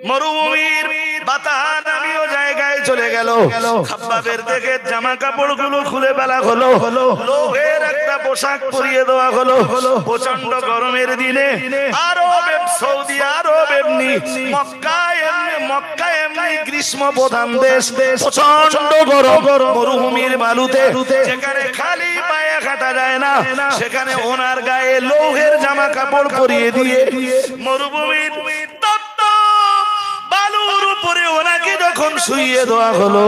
মরুভূমির বাতানামীয় জায়গায় চলে গেল। খাব্বাবের দেখে জামা কাপড়গুলো খুলে ফেলা হলো, লোহের একটা পোশাক পরিয়ে দেওয়া হলো। প্রচন্ড গরমের দিনে সৌদি আরব এমনি মক্কা এমনি গ্রীষ্ম প্রধান দেশ, প্রচন্ড গরম। মরুভূমির বালুতে যেখানে খালি পায়ে হাঁটা যায় না, সেখানে ওনার গায়ে লোহের জামা কাপড় পরিয়ে দিয়ে মরুভূমির বালুর উপরে ওনাকে যখন শুইয়ে দেওয়া হলো,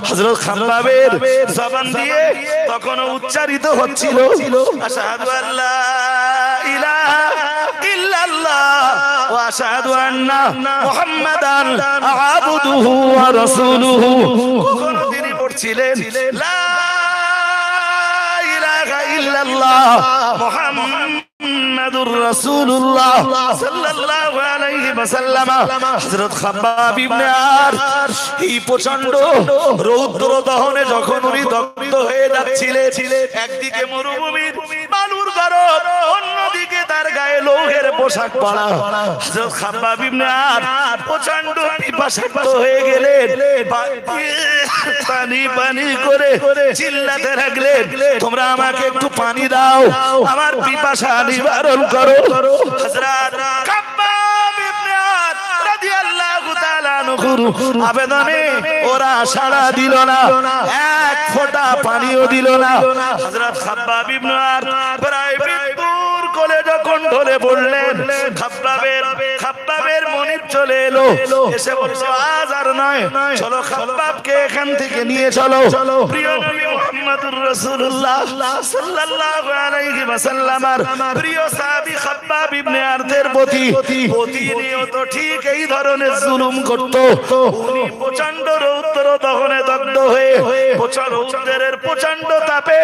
হযরত খাব্বাবের জবান দিয়ে তখন উচ্চারিত হচ্ছিল, আশহাদু আল্লা ইলাহা ইল্লাল্লাহ ওয়া আশহাদু আন্না মুহাম্মাদান আবদুহু ওয়া রাসূলুহু। কখনো তিনি করছিলেন লা ইলাহা ইল্লাল্লাহ মুহাম্মাদুর রাসূলুল্লাহ সাল্লাল্লাহু আলাইহি ওয়াসাল্লাম। হযরত খাব্বাব ইবনে আরত এই প্রচন্ড রৌদ্র দহনে যখন উনি দগ্ধ হয়ে যাচ্ছিলেন, একদিকে মরুভূমির বালুর গরম, অন্যদিকে তার গায়ে লৌহের পোশাক পরা। হযরত খাব্বাব ইবনে আরত প্রচন্ড পিপাসার্ত হয়ে গেলেন, পানি পানি করে চিল্লাতে লাগলেন, তোমরা আমাকে একটু পানি দাও, আমার পিপাসা নিবারণ করো। হযরত খাব্বাব ইবনে আরত রাদিয়াল্লাহু তাআলা আনহুর আবেদনে ওরা সাড়া দিল না, এক ফোঁটা পানিও দিল না। হযরত খাব্বাব ইবনে আরত প্রায় মৃত্যুর কোলে যখন ঢলে পড়লেন, খাব্বাবের মনিব চলে এলো, এসে বলল আজ আর নয়, চলো খাব্বাবকে এখান থেকে নিয়ে চলো। প্রিয় নবী মুহাম্মদুর রাসূলুল্লাহ সাল্লাল্লাহু আলাইহি ওয়াসাল্লামের প্রিয় সাহাবী খাব্বাব ইবনে আরতের প্রতিনিয়ত ঠিক এই ধরনের জুলুম করত। উনি প্রচন্ড রৌদ্র দহনে দগ্ধ হয়ে রৌদ্রের প্রচন্ড তাপে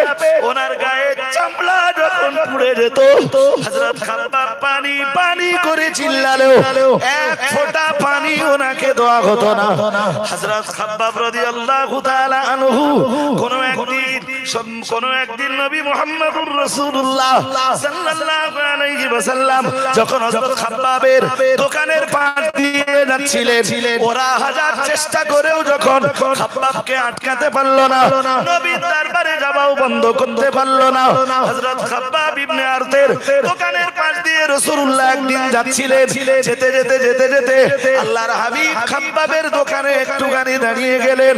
ওনার গায়ে চামড়া যখন পুড়ে যেত, হযরত খাব্বাব পানি পানি করে চিল্লালেও এক ফোঁটা পানি ওনাকে দেওয়া হতো না। হযরত খাব্বাব রাদিয়াল্লাহু তাআলা আনহু কোন একদিন নবী মুহাম্মদুর রাসূলুল্লাহ সাল্লাল্লাহু আলাইহি ওয়াসাল্লাম যখন হযরত খাব্বাবের দোকানের পাশ দিয়ে যাচ্ছিলেন, ওরা হাজার চেষ্টা করেও যখন খাব্বাবকে আটকাতে পারল না, নবীর দরবারে যাওয়াও বন্ধ করতে পারল না। হযরত খাব্বাব ইবনে আরতের দোকানের পাশ দিয়ে রাসূলুল্লাহ একদিন যাচ্ছিলেন, যেতে যেতে যেতে যেতে আল্লাহর হাবিব খাব্বাবের দোকানে একটুখানি দাঁড়িয়ে গেলেন।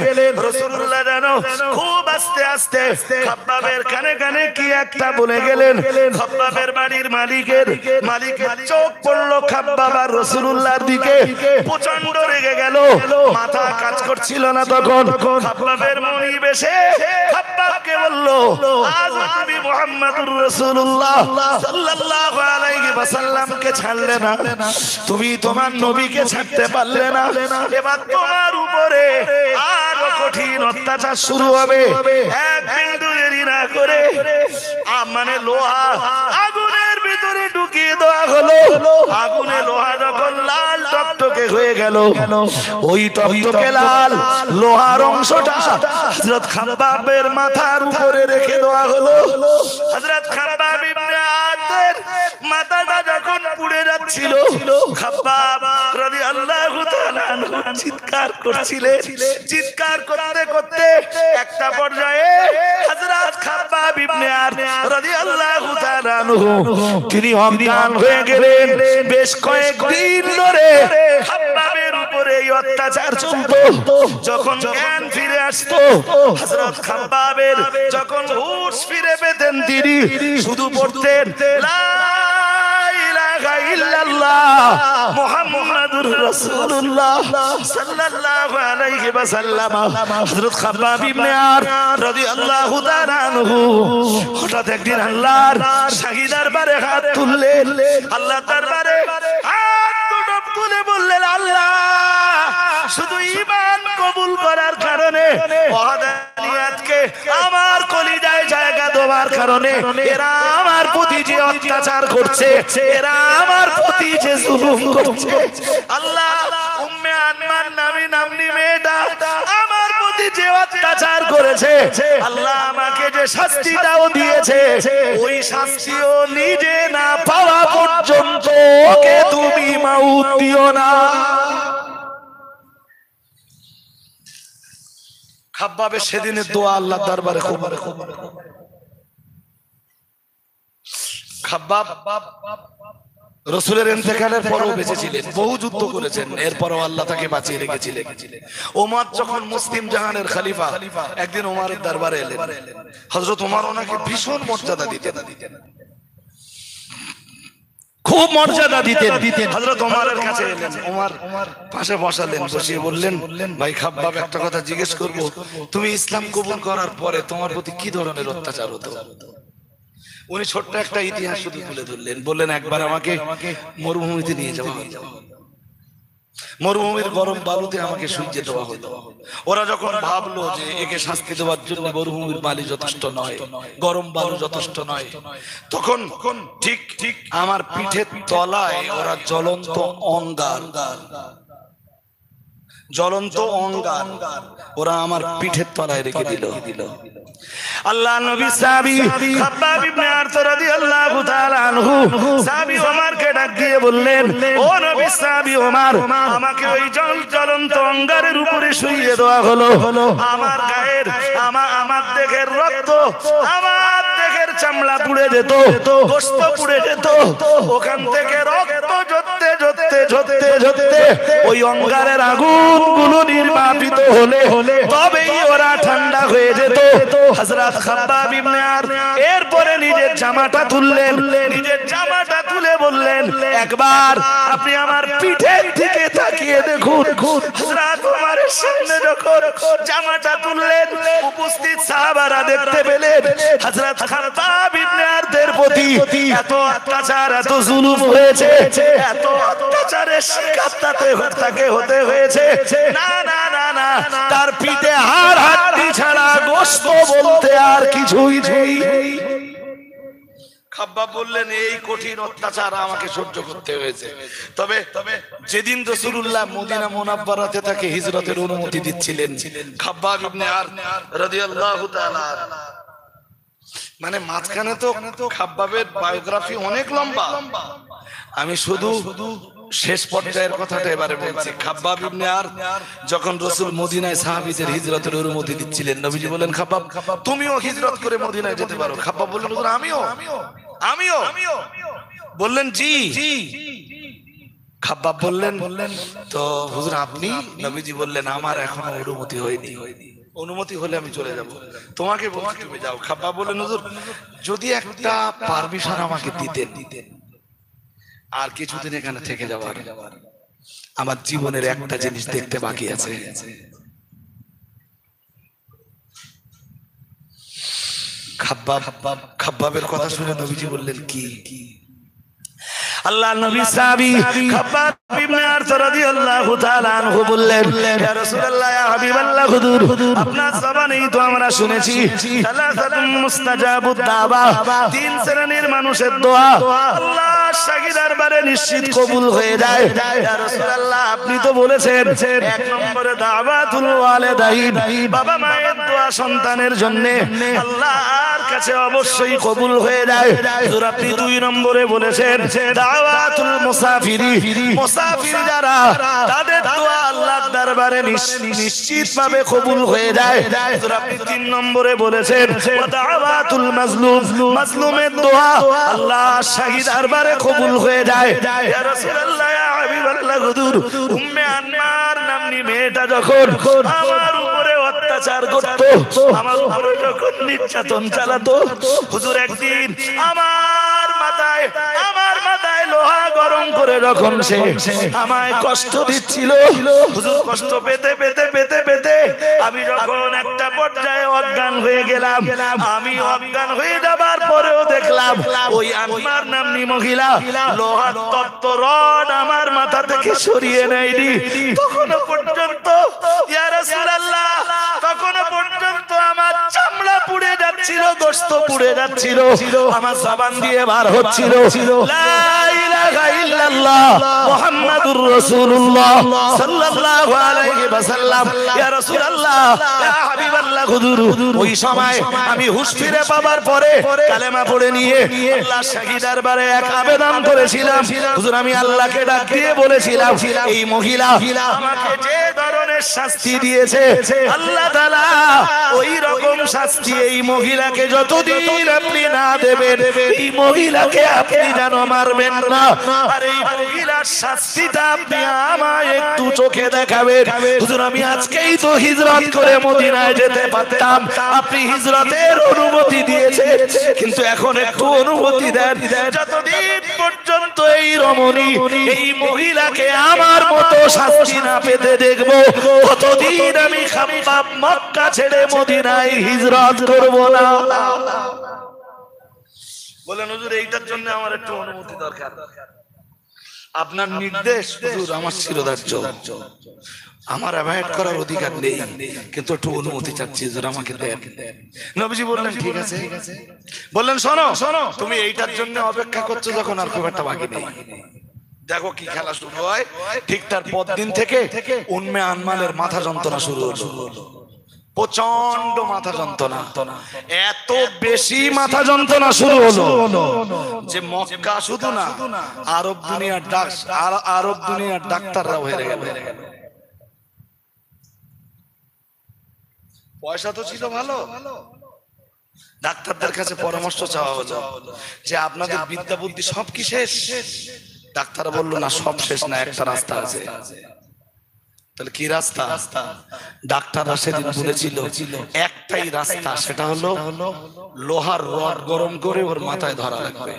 রাসূলুল্লাহ জানো খুব আস্তে আস্তে খাব্বাবের কানে কানে কি একটা বলে গেলেন। খাব্বাবের বাড়ির মালিকের চোখ পড়লো খাব্বাব আর রাসূলুল্লাহর দিকে, প্রচন্ড রেগে গেল, মাথা কাজ করছিল না। তখন খাব্বাবের মনিব এসে খাব্বাবকে বলল, আজ নবী মুহাম্মদুর রাসূলুল্লাহ সাল্লাল্লাহু আলাইহি ওয়াসাল্লামকে ছাড়লে না, তুমি তোমার নবীকে ছাড়তে পারলে না, এবার তোমার উপরে আরো কঠিন অত্যাচার শুরু হবে। এক বিন্দু দেরি না করে মানে লোহা আগুনের ভিতরে ঢুকিয়ে দেওয়া হলো। আগুনে লোহা যখন লাল টকটকে হয়ে গেল, ওই টকটকে লাল লোহার অংশটা হযরত খাব্বাবের মাথার উপরে রেখে দেওয়া হলো। হযরত খাব্বাব ইবনে আরতের মাথাটা যখন পুড়ে যাচ্ছিল, খাব্বাব রাদিয়াল্লাহু তাআলা আনহু চিৎকার করছিলেন। চিৎকার করতে করতে একটা পর্যায়ে হযরত খাব্বাব ইবনে আরত রাদিয়াল্লাহু তাআলা আনহু তিনি অজ্ঞান হয়ে গেলেন। বেশ কয়েকদিন ধরে খাব্বাবের উপরে এই অত্যাচার চলতো। যখন জ্ঞান ফিরে আসতো, হযরত খাব্বাবের যখন হুঁশ ফিরে পেতেন, তিনি শুধু পড়তেন লা ইলাহা ইল্লাল্লাহ মুহাম্মাদুর রাসূলুল্লাহ সাল্লাল্লাহু আলাইহি ওয়াসাল্লাম। হযরত খাব্বাব ইবনে আরত রাদিয়াল্লাহু তাআলা আনহু হঠাৎ একদিন আল্লাহর শাহী দরবারে হাত তুললেন, আল্লাহর দরবারে হাত তুলে বললেন, আল্লাহ শুধু ঈমান কবুল করার কারণে ওয়াহদানিয়াতকে আমার কলিজায় জায়গা দেওয়ার কারণে এরা আমার প্রতি যে অত্যাচার করছে, এরা আমার প্রতি যে জুলুম করছে, আল্লাহ উম্মে আনমান নামনি মেয়েটা আমার প্রতি যে অত্যাচার করেছে, আল্লাহ আমাকে যে শাস্তিটাও দিয়েছে, ওই শাস্তিও নিজে না পাওয়া পর্যন্ত ওকে তুমি মাউত দিও না। খাব্বাবের সেদিনের দোয়া আল্লাহর দরবারে কবুল। খাব্বাব রাসূলের ইন্তেকালের পরও বেঁচে ছিলেন, বহু যুদ্ধ করেছেন, এরপরও আল্লাহ তাকে বাঁচিয়ে রেখেছিলেন। ওমর যখন মুসলিম জাহানের খলিফা, একদিন ওমরের দরবারে এলেন। হযরত ওমর ওনাকে ভীষণ মর্যাদা দিতেন, খুব মর্যাদা দিতেন। হযরত ওমরের কাছে এলেন, ওমর পাশে বসালেন, বসিয়ে বললেন, ভাই খাব্বাব একটা কথা জিজ্ঞেস করব, তুমি ইসলাম কবুল করার পরে তোমার প্রতি কি ধরনের অত্যাচার হতো? উনি ছোট্ট একটা ইতিহাস শুধু তুলে ধরলেন, বললেন একবার আমাকে মরুভূমিতে নিয়ে যাওয়া হলো। মরুভূমির গরম বালুতে আমাকে শুইয়ে দেওয়া হলো। ওরা যখন ভাবলো যে একে শাস্তি দেওয়ার জন্য মরুভূমির বালি যথেষ্ট নয়, গরম বালু যথেষ্ট নয়, তখন ঠিক ঠিক আমার পিঠের তলায় ওরা জ্বলন্ত অঙ্গার ওরা আমার পিঠের তলায় রেখে দিল। আল্লাহ নবী সাহাবী খাব্বাব ইবনে আরত রাদিয়াল্লাহু তাআলা আনহু সাহাবী ওমরকে ডাক দিয়ে বললেন, ও নবী সাহাবী ওমর, আমাকে ওই জ্বলন্ত অঙ্গারের উপরে শুইয়ে দেওয়া হলো। আমার গায়ের আমার দেহের রক্ত, আমার দেহের চামড়া পুড়ে যেত, গোশত পুড়ে যেত। ওখান থেকে রক্ত ঝরতে ঝরতে ঝরতে ঝরতে ওই অঙ্গারের আগুনগুলো নির্বাপিত হলে তবেই ওরা ঠান্ডা হয়ে যেত। হযরত খাব্বাব ইবনে আরত এরপরে নিজের জামাটা তুললেন, নিজের জামাটা তুলে বললেন, একবার আপনি আমার পিঠের দিকে তাকিয়ে দেখুন। হযরত ওমরের সামনে যখন জামাটা তুললেন, উপস্থিত সাহাবারা দেখতে পেলেন হযরত খাব্বাব ইবনে আরতের প্রতি এত অত্যাচার, এত জুলুম হয়েছে, এত অত্যাচারের শিকার তাকে হতে হয়েছে। না না না না, তার পিঠে হাড় হাড্ডি ছাড়া গোশত বলতে আর কিছুই নেই। খাব্বাব বললেন, এই কঠিন অত্যাচার আমাকে সহ্য করতে হয়েছে। তবে যেদিন রাসূলুল্লাহ মদিনা মুনাওয়ারাতে তাকে হিজরতের অনুমতি দিচ্ছিলেন, খাব্বাব ইবনে আরত রাদিয়াল্লাহু তাআলা, মানে মাঝখানে তো খাব্বাবের বায়োগ্রাফি অনেক লম্বা, আমি শুধু শেষ পর্যায়ের কথাটা এবারে বলছি। খাব্বাব ইবনে আরত যখন রাসূল মদিনায় সাহাবীদের হিজরতের অনুমতি দিচ্ছিলেন, নবীজি বলেন, খাব্বাব তুমিও হিজরত করে মদিনায় যেতে পারো। খাব্বাব বললেন, হুজুর আমিও। বললেন, জি। খাব্বাব বললেন, তো হুজুর আপনি? নবীজি বললেন, আমার এখনো অনুমতি হয়নি, অনুমতি হলে আমি চলে যাব, তোমাকে বলছি তুমি যাও। খাব্বাব বললেন, হুজুর যদি একটা পারমিশন আমাকে দিতেন, আর কিছুদিন এখানে থেকে যাওয়ার, আমার জীবনের একটা জিনিস দেখতে বাকি আছে। খাব্বাবের কথা শুনে নবীজি বললেন, কি? আল্লাহ নবী সাহাবী খাব্বাব ইবনে আরত রাদিয়াল্লাহু তাআলা আনহু বললেন, ইয়া রাসূলুল্লাহ, ইয়া হাবিবাল্লাহ, হুজুর আপনার জবানেই তো আমরা শুনেছি সালাসাতুম মুস্তাজাবুদ দাওয়া, তিন শ্রেণীর মানুষের দোয়া আল্লাহ শাহী দরবারে নিশ্চিত কবুল হয়ে যায়। ইয়া রাসূলুল্লাহ, আপনি তো বলেছেন এক নম্বরে দাওয়াতুল ওয়ালিদাইন, বাবা মায়ের দোয়া সন্তানের জন্য আল্লাহর কাছে অবশ্যই কবুল হয়ে যায়। হুজুর আপনি দুই নম্বরে বলেছেন দাওয়াতুল মুসাফিরি, মুসাফির যারা তাদের দোয়া আল্লাহর দরবারে নিশ্চিতভাবে কবুল হয়ে যায়। হুজুর আপনি তিন নম্বরে বলেছেন দাওয়াতুল মাজলুম, মাজলুমের দোয়া আল্লাহ শাহী দরবারে কবুল হয়ে যায়। ইয়া রাসূলুল্লাহ, ইয়া হাবিবাল্লাহ, হুজুর উম্মে আনমার নামনি মেয়েটা যখন আমার উপরে অত্যাচার করত, আমার উপরে যখন নির্যাতন চালাতো, হুজুর একদিন আমার মাথায় লোহা গরম করে যখন সে আমায় কষ্ট দিচ্ছিল, হুজুর কষ্ট পেতে পেতে পেতে পেতে আমি যখন একটা পর্যায়ে অজ্ঞান হয়ে গেলাম, আমি অজ্ঞান হয়ে যাবার পরেও দেখলাম ওই আনমার নামনি মহিলা লোহার তপ্ত রড আমার মাথা থেকে সরিয়ে নেয়নি। তখনো পর্যন্ত ইয়া রাসূলুল্লাহ, তখনো পর্যন্ত আমার চামড়া পুড়ে যাচ্ছিল, গোশত পুড়ে যাচ্ছিল, আমার জবান দিয়ে বার হচ্ছিল লা ইলাহা ইল্লাল্লাহ মুহাম্মাদুর রাসূলুল্লাহ সাল্লাল্লাহু আলাইহি ওয়াসাল্লাম। ইয়া রাসূলুল্লাহ, ইয়া হাবিবাল্লাহ, হুজুর ওই সময় আমি হুঁশ ফিরে পাবার পরে কালেমা পড়ে নিয়ে আল্লাহ শাহী দরবারে এক আবেদন করেছিলাম। হুজুর আমি আল্লাহকে ডাক দিয়ে বলেছিলাম, এই মহিলা আমাকে যে ধরনের শাস্তি দিয়েছে আল্লাহ তাআলা ওই রকম শাস্তি এই মহিলাকে যতদিন আপনি না দেবেন, এই মহিলাকে আপনি যেন মারবেন না, আর এই মহিলার শাস্তিটা আপনি আমায় একটু চোখে দেখাবেন। হুজুর আমি আজকেই তো হিজরত করে মদিনায় যেতে পারতাম, আপনি হিজরতের অনুমতি দিয়েছেন, কিন্তু এখন একটু অনুমতি দেন, যতদিন পর্যন্ত এই রমণী এই মহিলাকে আমার মতো শাস্তি না পেতে দেখবো, ততদিন আমি খাব্বাব মক্কা ছেড়ে মদিনায় হিজরত করব না। বলেন হুজুর এইটার জন্য আমার একটু অনুমতি দরকার। আপনার নির্দেশ হুজুর আমার শিরোধার্য, আমার অ্যাভয়েড করার অধিকার নেই, কিন্তু একটু অনুমতি চাচ্ছি হুজুর আমাকে দেন। নবীজি বললেন ঠিক আছে। বললেন শোনো শোনো, তুমি এইটার জন্য অপেক্ষা করছো যখন আর খুব একটা বাকি নেই। দেখো কি খেলা শুরু হয়। ঠিক তার পরদিন থেকে উম্মে আনমানের মাথা যন্ত্রণা শুরু হলো, প্রচন্ড মাথা যন্ত্রণা, এত বেশি মাথা যন্ত্রণা শুরু হলো যে মক্কা শুধু না, আরব দুনিয়ার ডাক্তাররাও হেরে গেল। পয়সা তো ছিল ভালো, ডাক্তারদের কাছে পরামর্শ চাওয়া হলো যে আপনাদের বিদ্যা বুদ্ধি সব কি শেষ? ডাক্তার বললো না, সব শেষ না, একটা রাস্তা আছে। তাহলে কি রাস্তা? ডাক্তাররা সেদিন বলেছিল একটাই রাস্তা, সেটা হলো লোহার রড গরম করে ওর মাথায় ধরা লাগবে।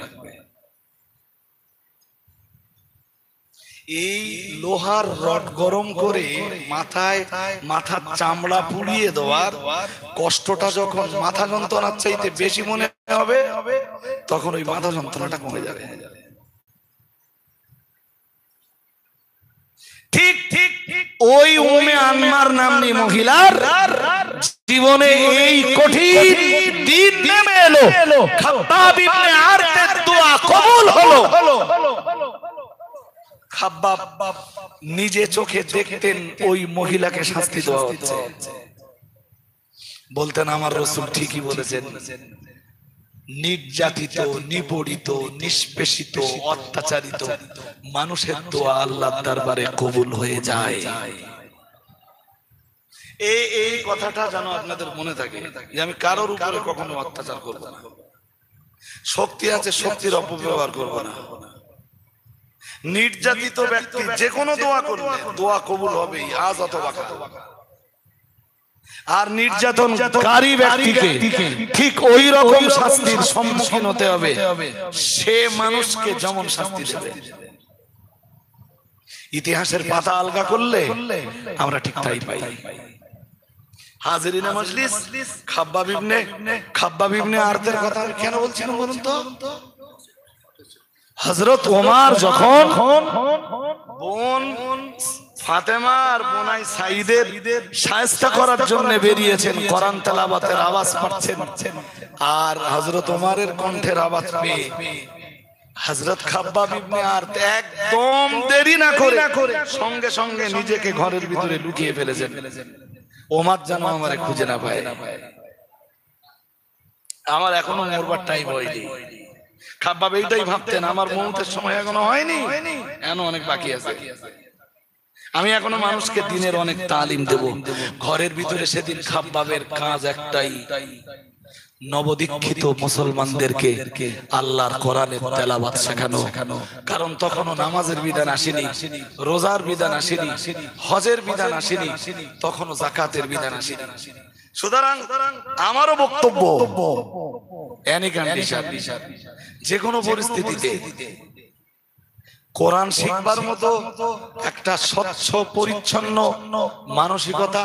এই লোহার রড গরম করে মাথার চামড়া পুড়িয়ে দেওয়ার কষ্টটা যখন মাথা যন্ত্রণার চাইতে বেশি মনে হবে, তখন ওই মাথা যন্ত্রণাটা কমে যাবে। ঠিক ঠিক ওই উম্মে আনমার নামনি মহিলার জীবনে এই কঠিন দিন নেমে এলো, খাব্বাব ইবনে আরতের দোয়া কবুল হলো। খাব্বাব নিজে চোখে দেখতেন ওই মহিলাকে শাস্তি দেওয়া হচ্ছে, বলতেন আমার রাসূল ঠিকই বলেছেন, নির্যাতিত, নিপীড়িত, নিষ্পেষিত, অত্যাচারিত মানুষের দোয়া আল্লাহর দরবারে কবুল হয়ে যায়। এই কথাটা যেন আপনাদের মনে থাকে যে আমি কারোর উপরে কখনো অত্যাচার করব না, শক্তি আছে শক্তির অপব্যবহার করব না। নির্যাতিত ব্যক্তি যে কোনো দোয়া করবে, দোয়া কবুল হবেই, আজ অথবা কাল। আর নির্যাতনকারী ব্যক্তিকে ঠিক ওই রকম শাস্তির সম্মুখীন হতে হবে, সে মানুষকে যেমন শাস্তি দেবে। ইতিহাসের পাতা আলগা করলে আমরা ঠিক তাই পাই। হাজিরিনে মজলিস, খাব্বাব ইবনে আরতের কথা কেন বলছিলাম বলুন তো? হযরত ওমর যখন বোন ফাতেমা আর বোনাই সাইদের শায়েস্তা করার জন্য বেরিয়েছেন, কোরআন তেলাওয়াতের আওয়াজ পাচ্ছেন, আর হযরত ওমরের কণ্ঠের আওয়াজ পেয়ে হযরত খাব্বাব ইবনে আরত একদম দেরি না করে সঙ্গে সঙ্গে নিজেকে ঘরের ভিতরে লুকিয়ে ফেলেছেন, ওমর যেন আমারে খুঁজে না পায়। আমার এখনো মরবার টাইম হয়নি। খাব্বাব এইটাই ভাবতেন, আমার মৌতের সময় এখনো হয়নি, এখনো অনেক বাকি আছে। আমি এখনো মানুষকে দিনের অনেক তালিম দেব। ঘরের ভিতরে সেদিন খাব্বাবের কাজ একটাই, নবদীক্ষিত মুসলমানদেরকে আল্লাহর কোরআনের তেলাওয়াত শেখানো। কারণ তখনও নামাজের বিধান আসেনি, রোজার বিধান আসেনি, হজের বিধান আসেনি, তখনও যাকাতের বিধান আসেনি। সুতরাং আমারও বক্তব্য, এনি কন্ডিশন, যে কোনো পরিস্থিতিতে কোরআন শিখবার মতো একটা স্বচ্ছ পরিচ্ছন্ন মানসিকতা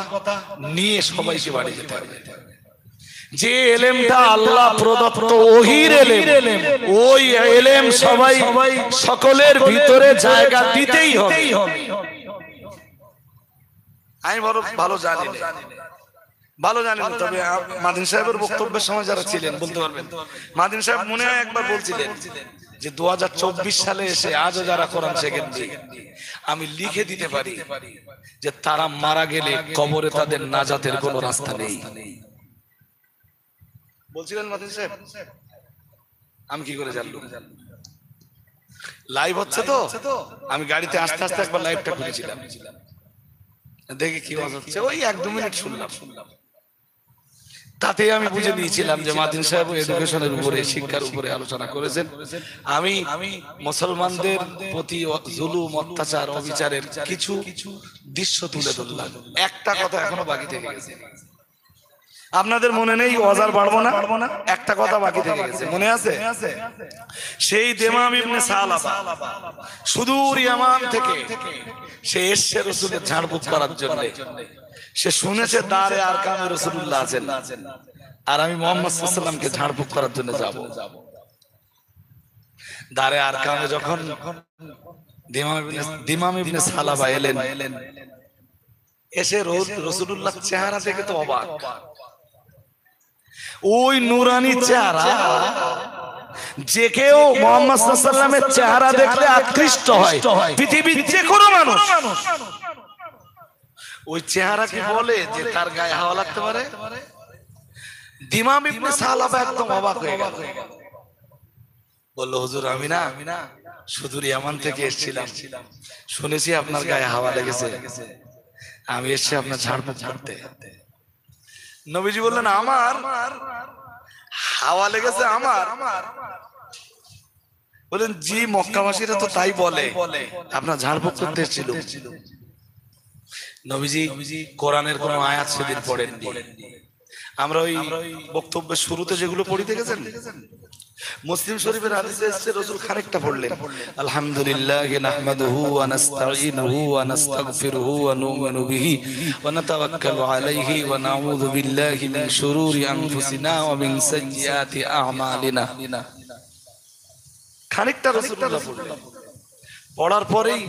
নিয়ে সবাইকে বাড়ি যেতে হবে। যে এলেমটা আল্লাহ প্রদত্ত ওহির এলেম, ওই এলেম সবাই সকলের ভিতরে জায়গা দিতেই হবে। আমি ভালো জানি না, তবে মাদিন সাহেবের বক্তব্যের সময় যারা ছিলেন বলতে পারবেন। মাদিন সাহেব মনে হয় একবার বলছিলেন যে 2024 সালে এসে আজও যারা কোরআন শেখেননি, আমি লিখে দিতে পারি যে তারা মারা গেলে কবরে তাদের নাজাতের কোনো রাস্তা নেই। বলছিলেন মাদিন সাহেব, আমি কি করে জানলাম? লাইভ হচ্ছে তো, আমি গাড়িতে আস্তে আস্তে একবার লাইভটা খুলেছিলাম, দেখি কি হচ্ছে, ওই 1-2 মিনিট শুনলাম। তাতে আমি বুঝে নিয়েছিলাম যে মাদিন সাহেব এডুকেশনের উপরে, শিক্ষার উপরে আলোচনা করেছেন। আমি মুসলমানদের প্রতি জুলুম, অত্যাচার, অবিচারের কিছু দৃশ্য তুলে ধরলাম। একটা কথা এখনো বাকি থেকে গেছে, আপনাদের মনে নেই? ওয়াজার বাড়বো না, একটা কথা বাকি থেকে গেছে, মনে আছে? সেই দেমাম ইবনে সালাবা সুদূর ইয়ামান থেকে সে এসেছে রাসূলের ঝাড়ফুঁক করার জন্য। সে শুনেছে দারে আরকামে রাসূলুল্লাহ আছেন, আর আমি মুহাম্মদ সাল্লাল্লাহু আলাইহি ওয়াসাল্লামকে ঝাড়ফুঁক করার জন্য যাব। দারে আরকামে যখন দিমাম ইবনে সালাবা এলেন, এসে রাসূলুল্লাহ চেহারা দেখে তো অবাক। ওই নূরানি চেহারা, যে কেউ মুহাম্মদ সাল্লাল্লাহু আলাইহি ওয়াসাল্লামের চেহারা দেখলে আকৃষ্ট হয়, পৃথিবীর যে কোনো মানুষ ওই চেহারা কি বলে যে তার গায়ে হাওয়া লাগতে পারে? দিমাম ইবনে সালাবা একদম অবাক হয়ে গেল, বলল হুজুর আমি না সুদূর ইয়ামান থেকে এসেছিলাম, শুনেছি আপনার গায়ে হাওয়া লেগেছে, আমি এসেছি আপনার ঝাড়ফুঁক করতে। নবীজি বললেন আমার হাওয়া লেগেছে? আমার বলেন জি, মক্কাবাসীরা তো তাই বলে, আপনার ঝাড়ফুঁক করতে এসেছিল। নবীজি কোরআনের কোন আয়াত সেদিন পড়েননি। আমরা ওই বক্তব্যের শুরুতে যেগুলো পড়ি দেখেছেন, মুসলিম শরীফের হাদিসে এসেছে রাসূল খানিকটা পড়লেন, আলহামদুলিল্লাহি নাহমাদুহু ওয়া নাস্তাঈনুহু ওয়া নাস্তাগফিরুহু ওয়া নু'মিনু বিহি ওয়া নাতাওয়াক্কালু আলাইহি ওয়া নাউযু বিল্লাহি মিন শুরুরি আনফুসিনা ওয়া মিন সাইয়্যাতি আ'মালিনা। খানিকটা রাসূলুল্লাহ পড়লেন, পড়ার পরেই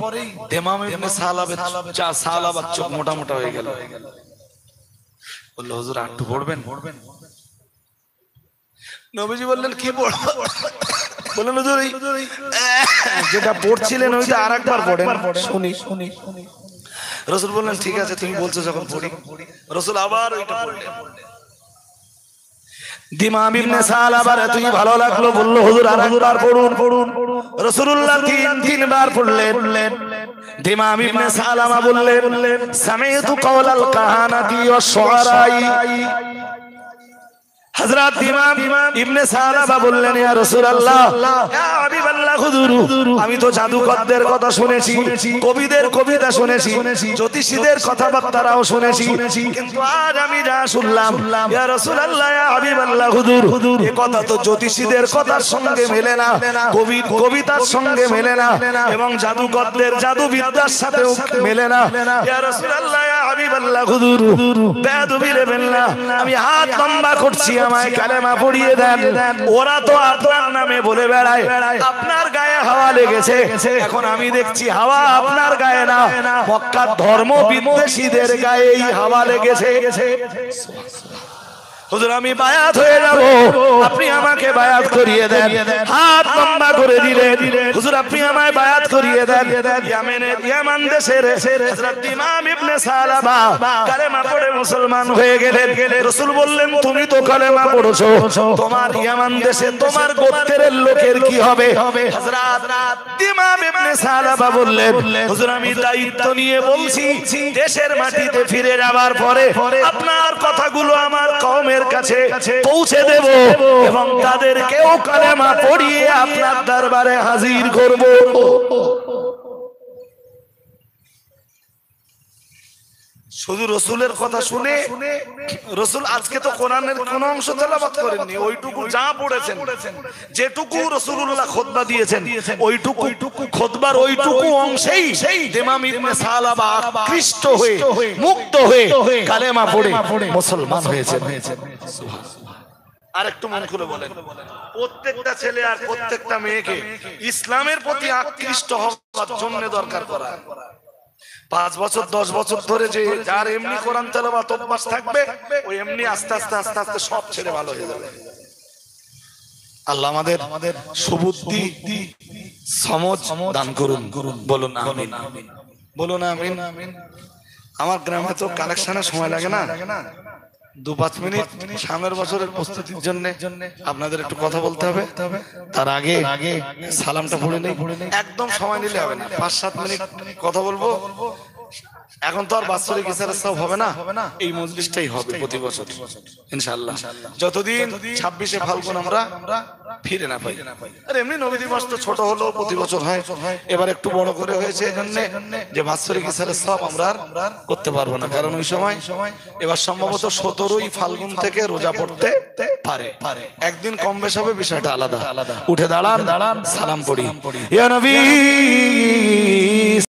দিমাম ইবনে সালাবার চোখ মোটা মোটা হয়ে গেল। বলল হুজুর একটু পড়বেন? নবীজি বললেন কি পড়ব? বললেন হুজুর যেটা পড়ছিলেন ওইটা আরেকবার পড়েন, শুনি। রাসূল বললেন ঠিক আছে তুমি বলছো যখন পড়ি। রাসূল আবার ওইটা পড়লেন। দিমাম ইবনে সালাবার এতই ভালো লাগলো, বলল হুজুর আরেকবার পড়ুন। রাসূলুল্লাহ তিনবার পড়লেন। দিমাম ইবনে সালামা বললেন সামি'তু কাওলাল কাহানাতি ওয়াশ শুআরাই। হযরত ইমাম ইবনে সালাবা বললেন ইয়া রাসূলুল্লাহ, ইয়া হাবিবাল্লাহ হুজুর, আমি তো জাদুকরদের কথা শুনেছি, কবিদের কবিতা শুনেছি, জ্যোতিষীদের কথাবার্তাও শুনেছি, কিন্তু আজ আমি যা শুনলাম ইয়া রাসূলুল্লাহ ইয়া হাবিবাল্লাহ হুজুর, এই কথা তো জ্যোতিষীদের কথার সঙ্গে মেলে না, কবির কবিতার সঙ্গে মেলে না, এবং জাদুকরদের জাদুবিদ্যার সাথেও মেলে না। ইয়া রাসূলুল্লাহ ইয়া হাবিবাল্লাহ হুজুর, বেয়াদবি নেবেন না, আমি হাত লম্বা করছি, আমায় কালেমা পড়িয়ে দেন। ওরা তো আপনার নামে বলে বেড়ায় আপনার গায়ে হাওয়া লেগেছে, এখন আমি দেখছি হাওয়া আপনার গায়ে না, মক্কার ধর্ম বিদ্বেষীদের গায়েই হাওয়া লেগেছে। হুজুর আমি বায়াত হয়ে যাব, আপনি আমাকে বায়াত করিয়ে দেন। হাত লম্বা করে দিলেন, হুজুর আপনি আমায় বায়াত করিয়ে দেন। ইয়ামান দেশের হযরত ইমাম ইবনে সালাবা কালেমা পড়ে মুসলমান হয়ে গেলেন। রাসূল বললেন তুমি তো কালেমা পড়েছো, তোমার ইয়ামান দেশে তোমার গোত্রের লোকের কি হবে? হযরত ইমাম ইবনে সালাবা বললেন হুজুর আমি দায়িত্ব নিয়ে বলছি, দেশের মাটিতে ফিরে যাবার পরে আপনার কথাগুলো আমার কওমের কাছে পৌঁছে দেব এবং তাদেরকেও কালেমা পড়িয়ে আপনার দরবারে হাজির করব। শুধু রাসূলের কথা শুনে, রাসূল আজকে তো কোরআনের কোন অংশ তেলাওয়াত করেননি, ওইটুকু যা পড়েছেন, যেটুকু রাসূলুল্লাহ খুতবা দিয়েছেন ওইটুকু খুতবার ওইটুকু অংশেই দিমাম ইবনে সালাবা আকৃষ্ট হয়ে মুক্ত হয়ে কালেমা পড়ে মুসলমান হয়েছেন। আর একটু মন খুলে বলেন, প্রত্যেকটা ছেলে আর প্রত্যেকটা মেয়েকে ইসলামের প্রতি আকৃষ্ট হওয়ার জন্য দরকার করা। 5 বছর 10 বছর ধরে যে যার এমনি কোরআন তেলাওয়াত অভ্যাস থাকবে, ওই এমনি আস্তে আস্তে সব ছেলে ভালো হয়ে যাবে। আল্লাহ আমাদের সুবুদ্ধি সমঝ দান করুন, বলুন আমিন, বলুন আমিন। আমার গ্রামে তো কালেকশনের সময় লাগে না, 2-5 মিনিট সামনের বছরের প্রস্তুতির জন্য আপনাদের একটু কথা বলতে হবে। তার আগে সালামটা পড়ে নেই, একদম সময় নিলে হবে না, 5-7 মিনিট কথা বলবো। এখন তো আর বাৎসরিক ইসারা সব হবে না, এই মজলিসটাই হবে প্রতি বছর ইনশাআল্লাহ, যতদিন 26শে ফাল্গুন আমরা ফিরে না পাই। আর এমনি নবী দিবস তো ছোট হলো প্রতি বছর হয়, এবার একটু বড় করে হয়েছে এজন্য যে বাৎসরিক ইসারা সব আমরা আর করতে পারবো না, কারণ ওই সময় এবার সম্ভবত 17ই ফাল্গুন থেকে রোজা পড়তে পারে, একদিন কম বেশ হবে, বিষয়টা আলাদা। উঠে দাঁড়ান, সালাম পড়ি। ইয়া নবী